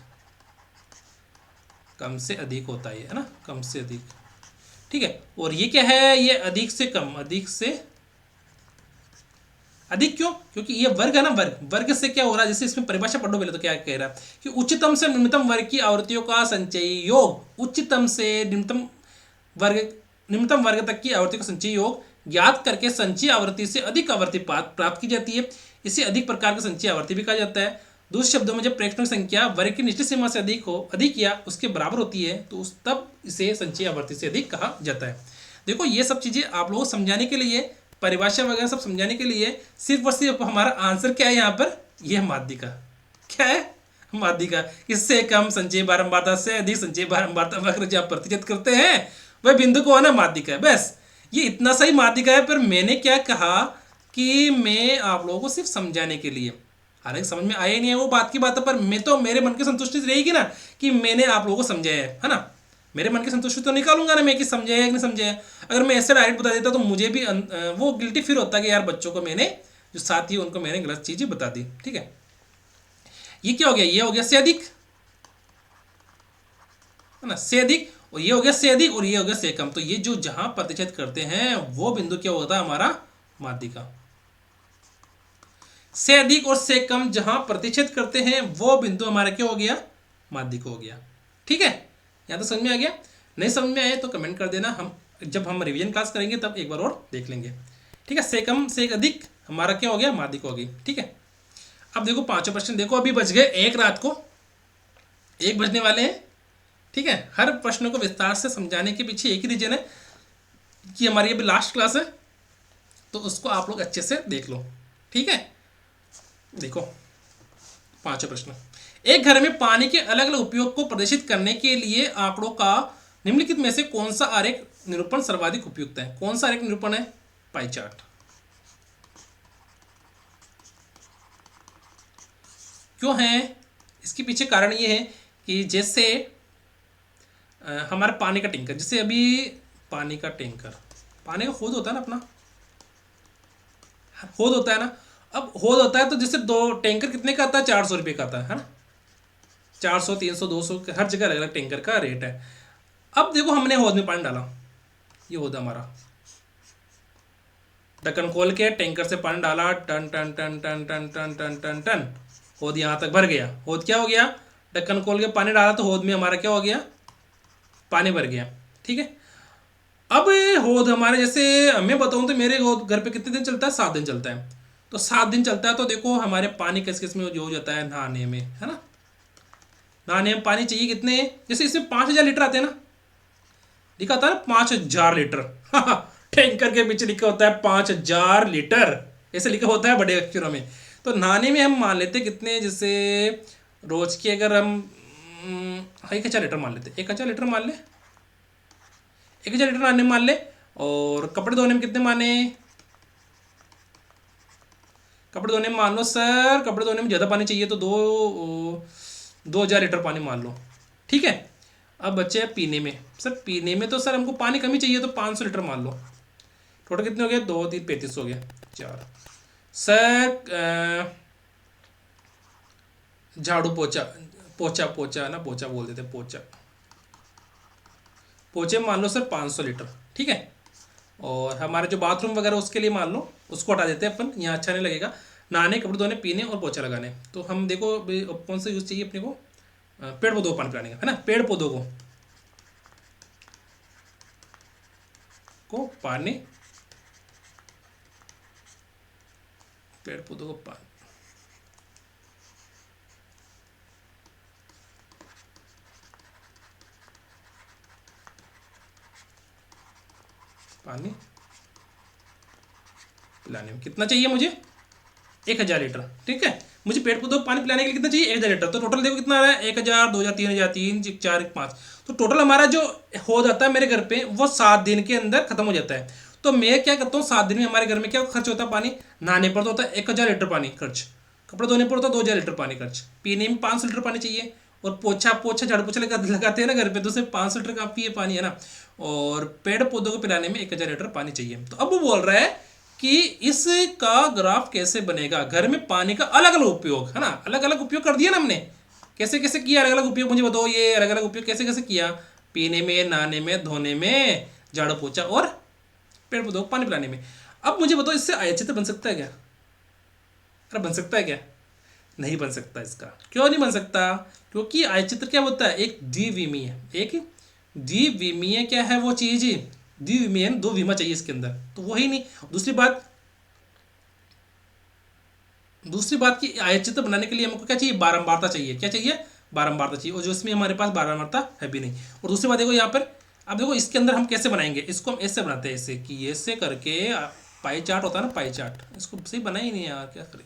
Speaker 1: कम से अधिक होता है ये, है ना, कम से अधिक, ठीक है। और ये क्या है, ये अधिक से कम, अधिक से अधिक, क्यों, क्योंकि ये वर्ग है ना, वर्ग से क्या हो रहा है, जैसे इसमें परिभाषा पढ़ो पहले तो क्या कह रहा है कि उच्चतम से निम्नतम वर्ग की आवृत्तियों का संचयी योग, उच्चतम से निम्नतम वर्ग तक की आवृत्ति का संचयी योग ज्ञात करके संचयी आवृत्ति से अधिक आवृत्ति प्राप्त की जाती है, इसे अधिक प्रकार की संचयी आवृत्ति भी कहा जाता है। दूसरे शब्दों में जब प्रेक्षणों की संख्या वर्ग की निचली सीमा से अधिक या उसके बराबर होती है तो तब इसे संचयी आवृत्ति से अधिक कहा जाता है। देखो ये सब चीजें आप लोगों को समझाने के लिए, परिभाषा वगैरह सब समझाने के लिए सिर्फ और सिर्फ हमारा आंसर क्या है यहाँ पर, यह माध्यिका क्या है, माध्यिका। इससे कम संचयी बारंबारता से अधिक संचयी बारंबारता वक्र जब प्रतिचित करते हैं वह बिंदु को आना माध्यिका है। बस ये इतना सही माध्यिका है। पर मैंने क्या कहा कि मैं आप लोगों को सिर्फ समझाने के लिए, हालांकि समझ में आया नहीं है वो बात की बात है, पर मैं तो मेरे मन की संतुष्टि रहेगी ना कि मैंने आप लोगों को समझाया है ना, मेरे मन की संतुष्टि तो निकालूंगा ना मैं कि समझाया है कि नहीं समझाया। अगर मैं ऐसे डायरेक्ट बता देता तो मुझे भी वो गिल्टी फील होता कि यार बच्चों को मैंने जो साथी उनको मैंने गलत चीजें बता दी, ठीक है। ये क्या हो गया, ये हो गया से अधिक, है ना, से अधिक, और ये हो गया से अधिक, और ये हो गया से कम। तो ये जो जहां प्रतिच्छेद करते हैं वो बिंदु क्या होता है हमारा माध्यिका। से अधिक और से कम जहां प्रतिच्छेद करते हैं वो बिंदु हमारा क्या हो गया, माध्यिका हो गया, ठीक है। यहां तो समझ में आ गया, नहीं समझ में आए तो कमेंट कर देना, हम जब हम रिवीजन क्लास करेंगे तब एक बार और देख लेंगे, ठीक है। से कम से अधिक हमारा क्या हो गया, माध्यिका हो गई, ठीक है। अब देखो पांचों प्रश्न देखो, अभी बच गए एक, रात को 1 बजने वाले हैं, ठीक है। हर प्रश्न को विस्तार से समझाने के पीछे एक ही रीजन है कि हमारी अभी लास्ट क्लास है, तो उसको आप लोग अच्छे से देख लो, ठीक है। देखो पांचों प्रश्न, एक घर में पानी के अलग अलग उपयोग को प्रदर्शित करने के लिए आंकड़ों का निम्नलिखित में से कौन सा आरेख निरूपण सर्वाधिक उपयुक्त है। कौन सा आरेख निरूपण है, पाई चार्ट। क्यों है, इसके पीछे कारण ये है कि जैसे हमारा पानी का टैंकर, जैसे अभी पानी का टैंकर, पानी का हौद होता है ना, अपना हौद होता है ना। अब होद होता है तो जैसे दो टैंकर कितने का आता है, 400 रुपये का आता है ना, 400 300 200 हर जगह अलग अलग टैंकर का रेट है। अब देखो हमने होद में पानी डाला, ये होद हमारा, ढक्कन खोल के टैंकर से पानी डाला, टन टन टन टन टन टन टन टन टन, होद यहाँ तक भर गया। होद क्या हो गया, ढक्कन खोल के पानी डाला तो होद में हमारा क्या हो गया, पानी भर गया। ठीक है, अब होद हमारे जैसे मैं बताऊं तो मेरे होद घर पे कितने दिन चलता है, 7 दिन चलता है। तो 7 दिन चलता है तो देखो हमारे पानी किस किस में हो जाता है, नहाने में, है ना, नहाने में पानी चाहिए कितने, जैसे इसमें 5000 लीटर आते हैं ना, लिखा था ना 5000 लीटर टैंकर के पीछे लिखा होता है 5000 लीटर, ऐसे लिखा होता है बड़े अक्षरों में। तो नहाने में हम मान लेते कितने, जैसे रोज के अगर हम 1000 लीटर मान लेते, 1000 लीटर मान ले, 1000 लीटर नहाने में मान ले। और कपड़े धोने में कितने माने, कपड़े धोने में मान लो सर, कपड़े धोने में ज़्यादा पानी चाहिए तो 2000 लीटर पानी मान लो। ठीक है, अब बच्चे हैं पीने में, सर पीने में तो सर हमको पानी कम ही चाहिए तो 500 लीटर मान लो। टोटल कितने हो गए, 2 3 35 हो गया, 4। सर झाड़ू पोछा, पोछा पोछा ना, पोछा बोल देते, पोछा, पोछे मान लो सर 500 लीटर। ठीक है, और हमारे जो बाथरूम वगैरह उसके लिए मान लो उसको हटा देते हैं अपन, यहाँ अच्छा नहीं लगेगा। नहाने, कपड़े धोने, पीने और पोछा लगाने, तो हम देखो कौन सा यूज़ चाहिए अपने को, पेड़ पौधों को पानी पिलाने का, है ना, पेड़ पौधों को पानी, पेड़ पौधों को पानी, पानी पिलाने में कितना चाहिए मुझे, 1000 लीटर। ठीक है, मुझे पेड़ पौधों को पानी पिलाने के लिए कितना चाहिए, 1000 लीटर। तो टोटल देखो कितना आ रहा है, 1000 2000 3000 3 4 5, तो टोटल हमारा जो हो जाता है मेरे घर पे वो 7 दिन के अंदर खत्म हो जाता है। तो मैं क्या करता हूँ, 7 दिन में हमारे घर में क्या खर्च होता है पानी, नहाने पर तो होता है 1000 लीटर पानी खर्च, कपड़े धोने पर होता है 2000 लीटर पानी खर्च, पीने में 500 लीटर पानी चाहिए, और पोछा पोछा झाड़ू पोछा लगाते हैं ना घर पे, तो उसे 500 लीटर काफ़ी है पानी, है ना। और पेड़ पौधों को पिलाने में 1000 लीटर पानी चाहिए। तो अब वो बोल रहा है कि इसका ग्राफ कैसे बनेगा, घर में पानी का अलग अलग उपयोग, है ना, अलग अलग उपयोग कर दिया ना हमने, कैसे कैसे किया अलग अलग उपयोग, मुझे बताओ ये अलग अलग उपयोग कैसे कैसे किया, पीने में, नहाने में, धोने में, झाड़ू पोछा और पेड़ पौधों को पानी पिलाने में। अब मुझे बताओ इससे आयचित्र बन सकता है क्या, अरे बन सकता है क्या, नहीं बन सकता। इसका क्यों नहीं बन सकता, क्योंकि आयचित्र क्या होता है, एक द्विविमीय, एक द्विविमीय क्या है वो चीज, द्विविमीय 2 विमा चाहिए इसके अंदर, तो वही नहीं। दूसरी बात कि आयतचित्र बनाने के लिए हमको क्या चाहिए, बारंबारता चाहिए, क्या चाहिए, बारंबारता चाहिए, और जो इसमें हमारे पास बारंबारता है भी नहीं। और दूसरी बात देखो यहाँ पर, अब देखो इसके अंदर हम कैसे बनाएंगे, इसको हम ऐसे बनाते हैं, ऐसे कि ऐसे करके पाई चार्ट होता है ना, पाई चार्ट, इसको सही बना ही नहीं यार, क्या करें।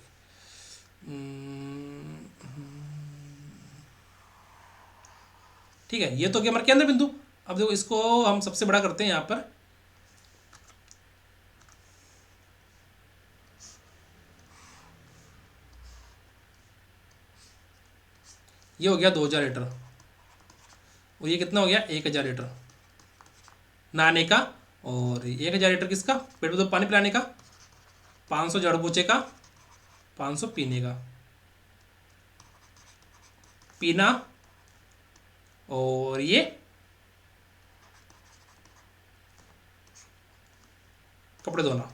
Speaker 1: ठीक है, ये तो क्या हमारा केंद्र बिंदु। अब देखो इसको हम सबसे बड़ा करते हैं यहाँ पर, ये हो गया 2000 लीटर, और ये कितना हो गया 1000 लीटर नहाने का, और 1000 लीटर किसका, पेड़ पौधों को पानी पिलाने का, 500 झाड़ू पोछे का, 500 पीने का, पीना, और ये कपड़े धोना,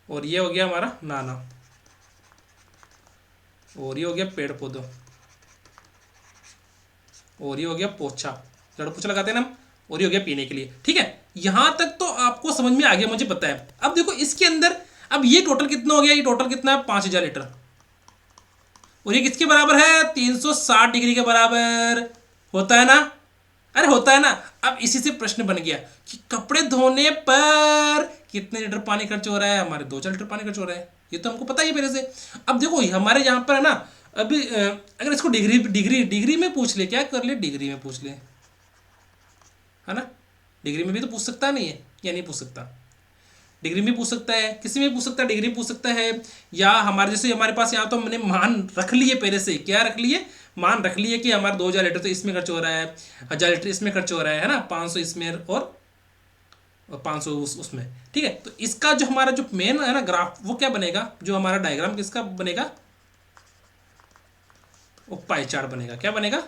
Speaker 1: और ये हो गया हमारा नहाना, और ये हो गया पेड़ पौधों, और ये हो गया पोछा, झाड़ू पोछा लगाते हैं ना हम, और ये हो गया पीने के लिए। ठीक है, यहां तक तो आपको समझ में आ गया, मुझे पता है। अब देखो इसके अंदर, अब ये टोटल कितना हो गया, ये टोटल कितना है 5000 लीटर, और ये किसके बराबर है, 360 डिग्री के बराबर होता है ना, अरे होता है ना। अब इसी से प्रश्न बन गया कि कपड़े धोने पर कितने लीटर पानी खर्च हो रहा है, हमारे 2000 लीटर पानी खर्च हो रहा है, ये तो हमको पता ही पहले से। अब देखो हमारे यहाँ पर है ना, अभी अगर इसको डिग्री डिग्री डिग्री में पूछ ले, क्या कर ले, डिग्री में पूछ ले, है ना, डिग्री में भी तो पूछ सकता नहीं है, या नहीं पूछ सकता, डिग्री में पूछ सकता है, किसी में पूछ सकता है, डिग्री में पूछ सकता है, या हमारे जैसे हमारे पास यहाँ तो हमने मान रख लिए पहले से, क्या रख लिए, मान रख लिए कि हमारा 2000 लीटर तो इसमें खर्च हो रहा है, 1000 लीटर इसमें खर्च हो रहा है ना, 500 इसमें और और 500 उसमें, ठीक है। तो इसका जो हमारा जो मेन है ना ग्राफ, वो क्या बनेगा, जो हमारा डायग्राम किसका बनेगा, वो पाई चार्ट बनेगा। क्या बनेगा,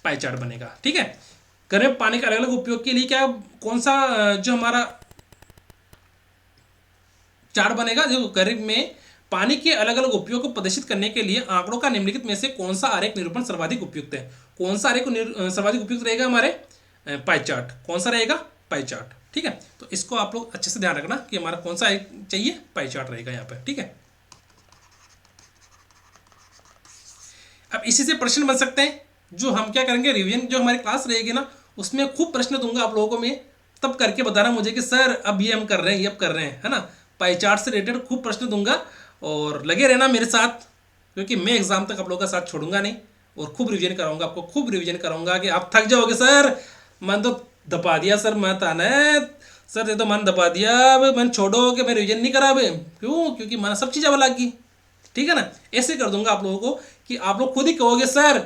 Speaker 1: पाई चार्ट बनेगा, ठीक है। घर में पानी के अलग अलग उपयोग के लिए क्या, कौन सा जो हमारा चार्ट बनेगा, जो घर में पानी के अलग अलग उपयोग को प्रदर्शित करने के लिए आंकड़ों का निम्नलिखित में से कौन सा आरेख निरूपण सर्वाधिक उपयुक्त है। कौन सा आरेख सर्वाधिक उपयुक्त रहेगा हमारे पाई चार्ट, कौन सा रहेगा, पाई चार्ट, ठीक है। तो इसको आप लोग अच्छे से ध्यान रखना कि हमारा कौन सा आरेख चाहिए, पाई चार्ट रहेगा यहाँ पर, ठीक है। अब इसी से प्रश्न बन सकते हैं, जो हम क्या करेंगे, रिवीजन जो हमारी क्लास रहेगी ना, उसमें खूब प्रश्न दूंगा आप लोगों को मैं, तब करके बताना मुझे कि सर अब ये हम कर रहे हैं, ये अब कर रहे हैं, है ना। पाई चार्ट से रिलेटेड खूब प्रश्न दूंगा और लगे रहना मेरे साथ, क्योंकि मैं एग्जाम तक आप लोगों का साथ छोड़ूंगा नहीं और खूब रिवीजन कराऊंगा आपको, खूब रिवीजन कराऊंगा कि आप थक जाओगे, सर मन तो दबा दिया सर, मत आना सर, ये तो मन दबा दिया, अब मन छोड़ो कि मैं रिवीजन नहीं करा, क्यों, क्योंकि मन सब चीज़ें अलग की, ठीक है ना। ऐसे कर दूंगा आप लोगों को कि आप लोग खुद ही कहोगे सर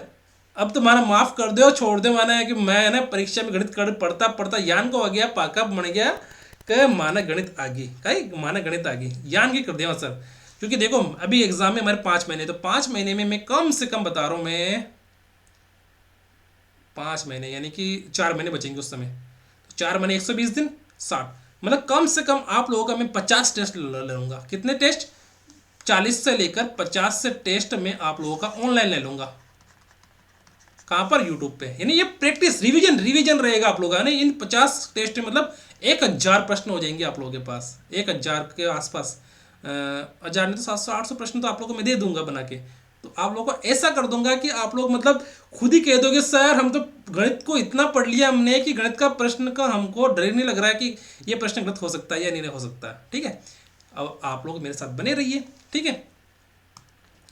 Speaker 1: अब तो माना माफ कर दो, छोड़ दो, माना है कि मैं ना परीक्षा में गणित कर पढ़ता पढ़ता यान को आ गया, पाका बन गया कि माना गणित आ गई, कहीं माना गणित आ गई, यान की कर दिया सर। क्योंकि देखो अभी एग्जाम में हमारे 5 महीने, तो 5 महीने में मैं कम से कम बता रहा हूँ, मैं 5 महीने यानी कि 4 महीने बचेंगे उस समय, तो 4 महीने 120 दिन 60, मतलब कम से कम आप लोगों का मैं 50 टेस्ट ले लूँगा। कितने टेस्ट, 40 से लेकर 50 से टेस्ट में आप लोगों का ऑनलाइन ले लूंगा। कहां पर, यूट्यूब पे, यानी ये प्रैक्टिस रिवीजन रिवीजन रहेगा आप लोगों का। इन 50 टेस्ट में मतलब 1000 प्रश्न हो जाएंगे आप लोगों के पास, 1000 के आसपास, 1000 नहीं तो 700-800 प्रश्न तो आप लोगों को मैं दे दूंगा बना के। तो आप लोगों को ऐसा कर दूंगा कि आप लोग मतलब खुद ही कह दोगे सर हम तो गणित को इतना पढ़ लिया हमने कि गणित का प्रश्न का हमको डर ही नहीं लग रहा है कि ये प्रश्न गलत हो सकता है या नहीं हो सकता, ठीक है। अब आप लोग मेरे साथ बने रहिए, ठीक है,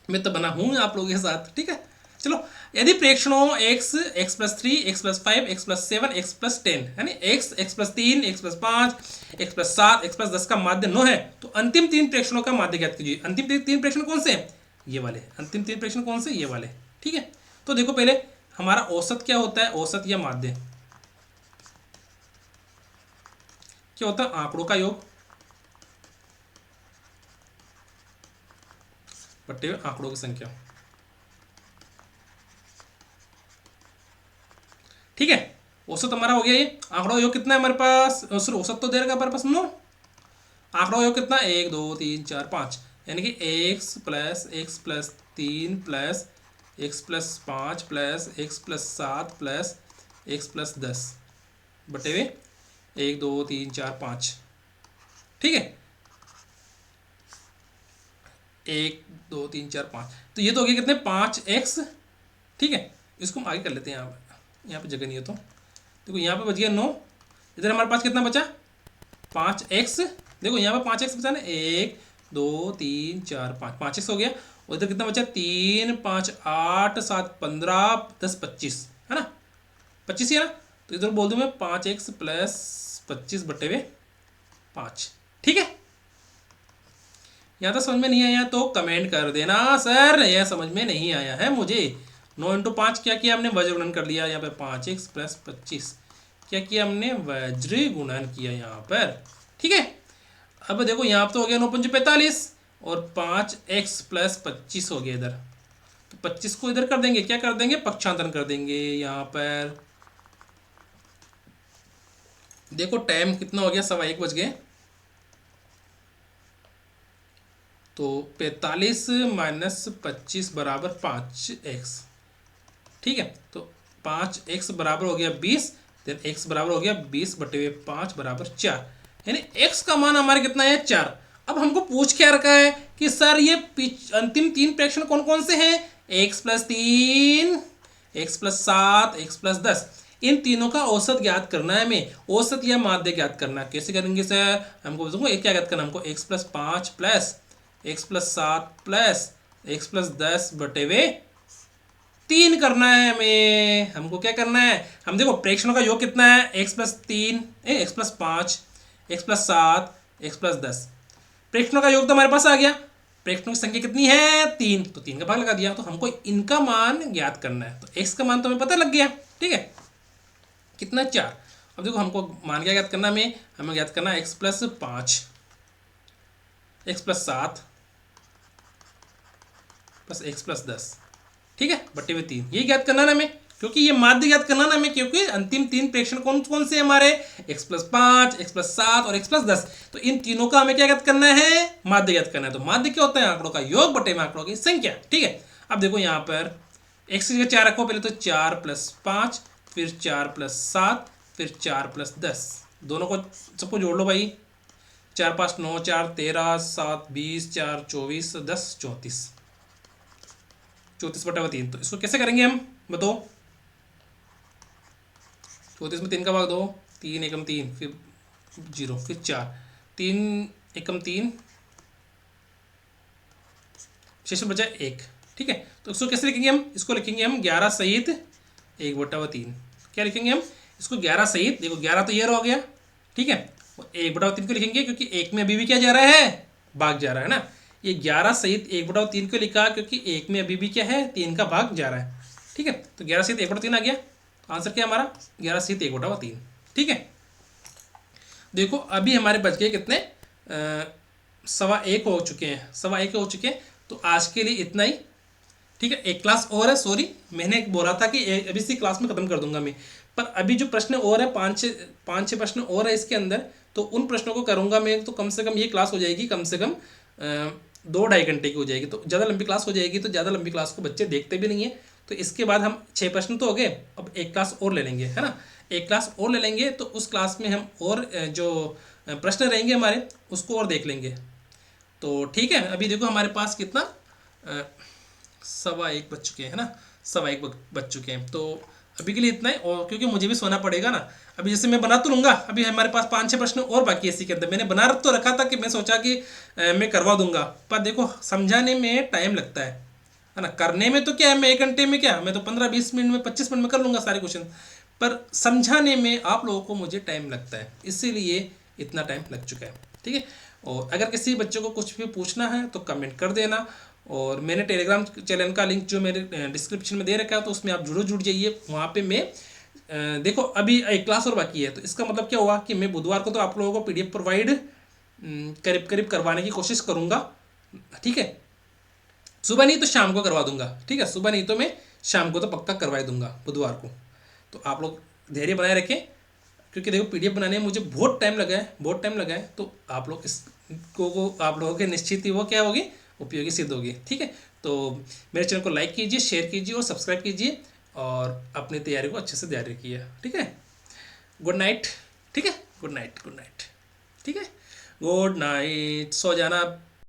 Speaker 1: मैं तो बना हूँ आप लोगों के साथ, ठीक है। चलो, यदि प्रेक्षणों x, x+3, x+5, x+7, x+10 यानी x+3, x+5, x+7, x+10 का माध्य 9 है, तो अंतिम 3 प्रेक्षणों का माध्य ज्ञात कीजिए। अंतिम 3 प्रेक्षण कौन से हैं, ये वाले। अंतिम 3 प्रेक्षण कौन से, ये वाले, ठीक है। तो देखो पहले हमारा औसत क्या होता है, औसत या माध्य क्या होता है, आंकड़ों का योग बट्टे हुए आंकड़ों की संख्या, ठीक है। औसत हमारा हो गया ये। आंकड़ों योग कितना है हमारे पास, सिर्फ औसत तो दे रखा हमारे पास 9, आंकड़ों योग कितना, 1 2 3 4 5, यानी कि x+3 plus x+5 plus x+7 plus x+10 बटे हुए 1 2 3 4 5, ठीक है। 1 2 3 4 5, तो ये तो हो गया कितने, 5x, ठीक है। इसको हम आगे कर लेते हैं, यहाँ पे जगह नहीं है तो देखो यहाँ पे बच गया 9, इधर हमारे पास कितना बचा, 5x, देखो यहाँ पे 5x बचा ना, 1 2 3 4 5, 5x हो गया, और इधर कितना बचा, 3 5 8 7 15 10 25, है ना, 25 ही है ना। तो इधर बोल दूँ मैं 5x प्लस 25 बटे हुए 5, ठीक है। यहाँ तो समझ में नहीं आया तो कमेंट कर देना सर यह समझ में नहीं आया है मुझे। 9 × 5 क्या किया हमने, वज्र गुणन कर लिया, यहाँ पे 5x प्लस 25 क्या किया हमने, वज्र गुणन किया यहाँ पर, ठीक है। अब देखो यहाँ तो हो गया 9 × 5 = 45 और 5x प्लस 25 हो गया इधर, तो 25 को इधर कर देंगे, क्या कर देंगे, पक्षांतरण कर देंगे यहाँ पर। देखो टाइम कितना हो गया, 1:15 बज गए, तो 45 - 25 बराबर 5x, ठीक है। तो 5x बराबर हो गया 20, देन x बराबर हो गया 20 बटे हुए 5 बराबर 4, यानी x का मान हमारे कितना है, 4। अब हमको पूछ क्या रखा है कि सर ये अंतिम 3 प्रेक्षण कौन कौन से हैं, x+3, x+7, x+10, इन तीनों का औसत ज्ञात करना है हमें, औसत या माध्य ज्ञात करना। कैसे करेंगे सर, हमको बताऊंगा एक क्या ज्ञात करना, हमको x+5 plus x+7 plus x+10 बटे हुए 3 करना है हमें। हमको क्या करना है, हम देखो प्रेक्षणों का योग कितना है, x+3, x+5, x+7, x+10, प्रेक्षणों का योग तो हमारे पास आ गया। प्रेक्षणों की संख्या कितनी है, 3, तो 3 का भाग लगा दिया। तो हमको इनका मान ज्ञात करना है, तो x का मान तो हमें पता लग गया, ठीक है, कितना, 4। अब देखो हमको मान क्या ज्ञात करना, हमें ज्ञात करना x plus 5, x plus 7 plus x plus 10, ठीक है, बट्टे में 3, यही ज्ञात करना ना हमें, क्योंकि ये माध्य ज्ञात करना ना हमें, क्योंकि अंतिम तीन प्रेक्षण कौन कौन से हमारे x प्लस 5, x प्लस 7 और x प्लस 10, तो इन तीनों का हमें क्या ज्ञात करना है, माध्य ज्ञात करना है। तो माध्य क्या होता है, आंकड़ों का योग बटे में आंकड़ों की संख्या, ठीक है। अब देखो यहाँ पर x की जगह 4 रखो, पहले तो 4 प्लस 5, फिर 4 प्लस 7, फिर 4 प्लस 10, दोनों को सबको जोड़ लो भाई, 4 5 9, 4 13, 7 20, 4 24, 10 34, 34 बटा 3। तो इसको कैसे करेंगे हम बताओ, 34 में 3 का भाग दो, 3 एकम 3, फिर 0, फिर 4, 3 एकम 3, शेष बचा 1, ठीक है। तो इसको कैसे लिखेंगे हम, इसको लिखेंगे हम 11 सहित 1 बटा 3। क्या लिखेंगे हम इसको, 11 सहित, देखो 11 तो ये हो गया, ठीक है, 1 बटा 3 को लिखेंगे क्योंकि 1 में अभी भी क्या जा रहा है, भाग जा रहा है ना। ये 11 सहित 1 बटा 3 को लिखा क्योंकि 1 में अभी भी क्या है, 3 का भाग जा रहा है, ठीक है। तो 11 सहित 1 बटा 3 आ गया, आंसर क्या हमारा 11 सहित 1 बटा 3, ठीक है। देखो अभी हमारे बच गए कितने, 1:15 हो चुके हैं, 1:15 हो चुके हैं। तो आज के लिए इतना ही, ठीक है। एक क्लास और है, सॉरी मैंने बोला था कि अभी इसी क्लास में ख़त्म कर दूंगा मैं, पर अभी जो प्रश्न और है 5-6 प्रश्न और है इसके अंदर, तो उन प्रश्नों को करूंगा मैं। तो कम से कम ये क्लास हो जाएगी, कम से कम 2-2.5 घंटे की हो जाएगी। तो ज़्यादा लंबी क्लास हो जाएगी, तो ज़्यादा लंबी क्लास को बच्चे देखते भी नहीं है। तो इसके बाद हम 6 प्रश्न तो हो गए, अब एक क्लास और ले लेंगे, है ना, एक क्लास और ले लेंगे। तो उस क्लास में हम और जो प्रश्न रहेंगे हमारे उसको और देख लेंगे। तो ठीक है, अभी देखो हमारे पास कितना 1:15 बज चुके हैं, है ना, 1:15 बज चुके हैं। तो अभी के लिए इतना ही, और क्योंकि मुझे भी सोना पड़ेगा ना। अभी जैसे मैं बना तो लूँगा, अभी हमारे पास 5-6 प्रश्न और बाकी है इसी के अंदर। मैंने बना तो रखा था कि मैं सोचा कि मैं करवा दूंगा, पर देखो समझाने में टाइम लगता है ना। करने में तो क्या है, मैं 1 घंटे में क्या, मैं तो 15-20 मिनट में 25 मिनट में कर लूँगा सारे क्वेश्चन, पर समझाने में आप लोगों को मुझे टाइम लगता है, इसीलिए इतना टाइम लग चुका है, ठीक है। और अगर किसी बच्चे को कुछ भी पूछना है तो कमेंट कर देना। और मैंने टेलीग्राम चैनल का लिंक जो मेरे डिस्क्रिप्शन में दे रखा है, तो उसमें आप जुड़ जाइए। वहाँ पे मैं देखो अभी एक क्लास और बाकी है, तो इसका मतलब क्या हुआ कि मैं बुधवार को तो आप लोगों को पीडीएफ प्रोवाइड करीब करीब करवाने की कोशिश करूँगा, ठीक है। सुबह नहीं तो शाम को करवा दूंगा, ठीक है, सुबह नहीं तो मैं शाम को तो पक्का करवा दूंगा बुधवार को। तो आप लोग धैर्य बनाए रखें, क्योंकि देखो पीडीएफ बनाने में मुझे बहुत टाइम लगा है, बहुत टाइम लगा है। तो आप लोग इसको आप लोगों के निश्चित ही वो क्या होगी, उपयोगी सिद्ध होगी, ठीक है। तो मेरे चैनल को लाइक कीजिए, शेयर कीजिए और सब्सक्राइब कीजिए, और अपनी तैयारी को अच्छे से जारी रखिए, ठीक है। गुड नाइट, ठीक है, गुड नाइट, गुड नाइट, ठीक है, गुड नाइट, सो जाना।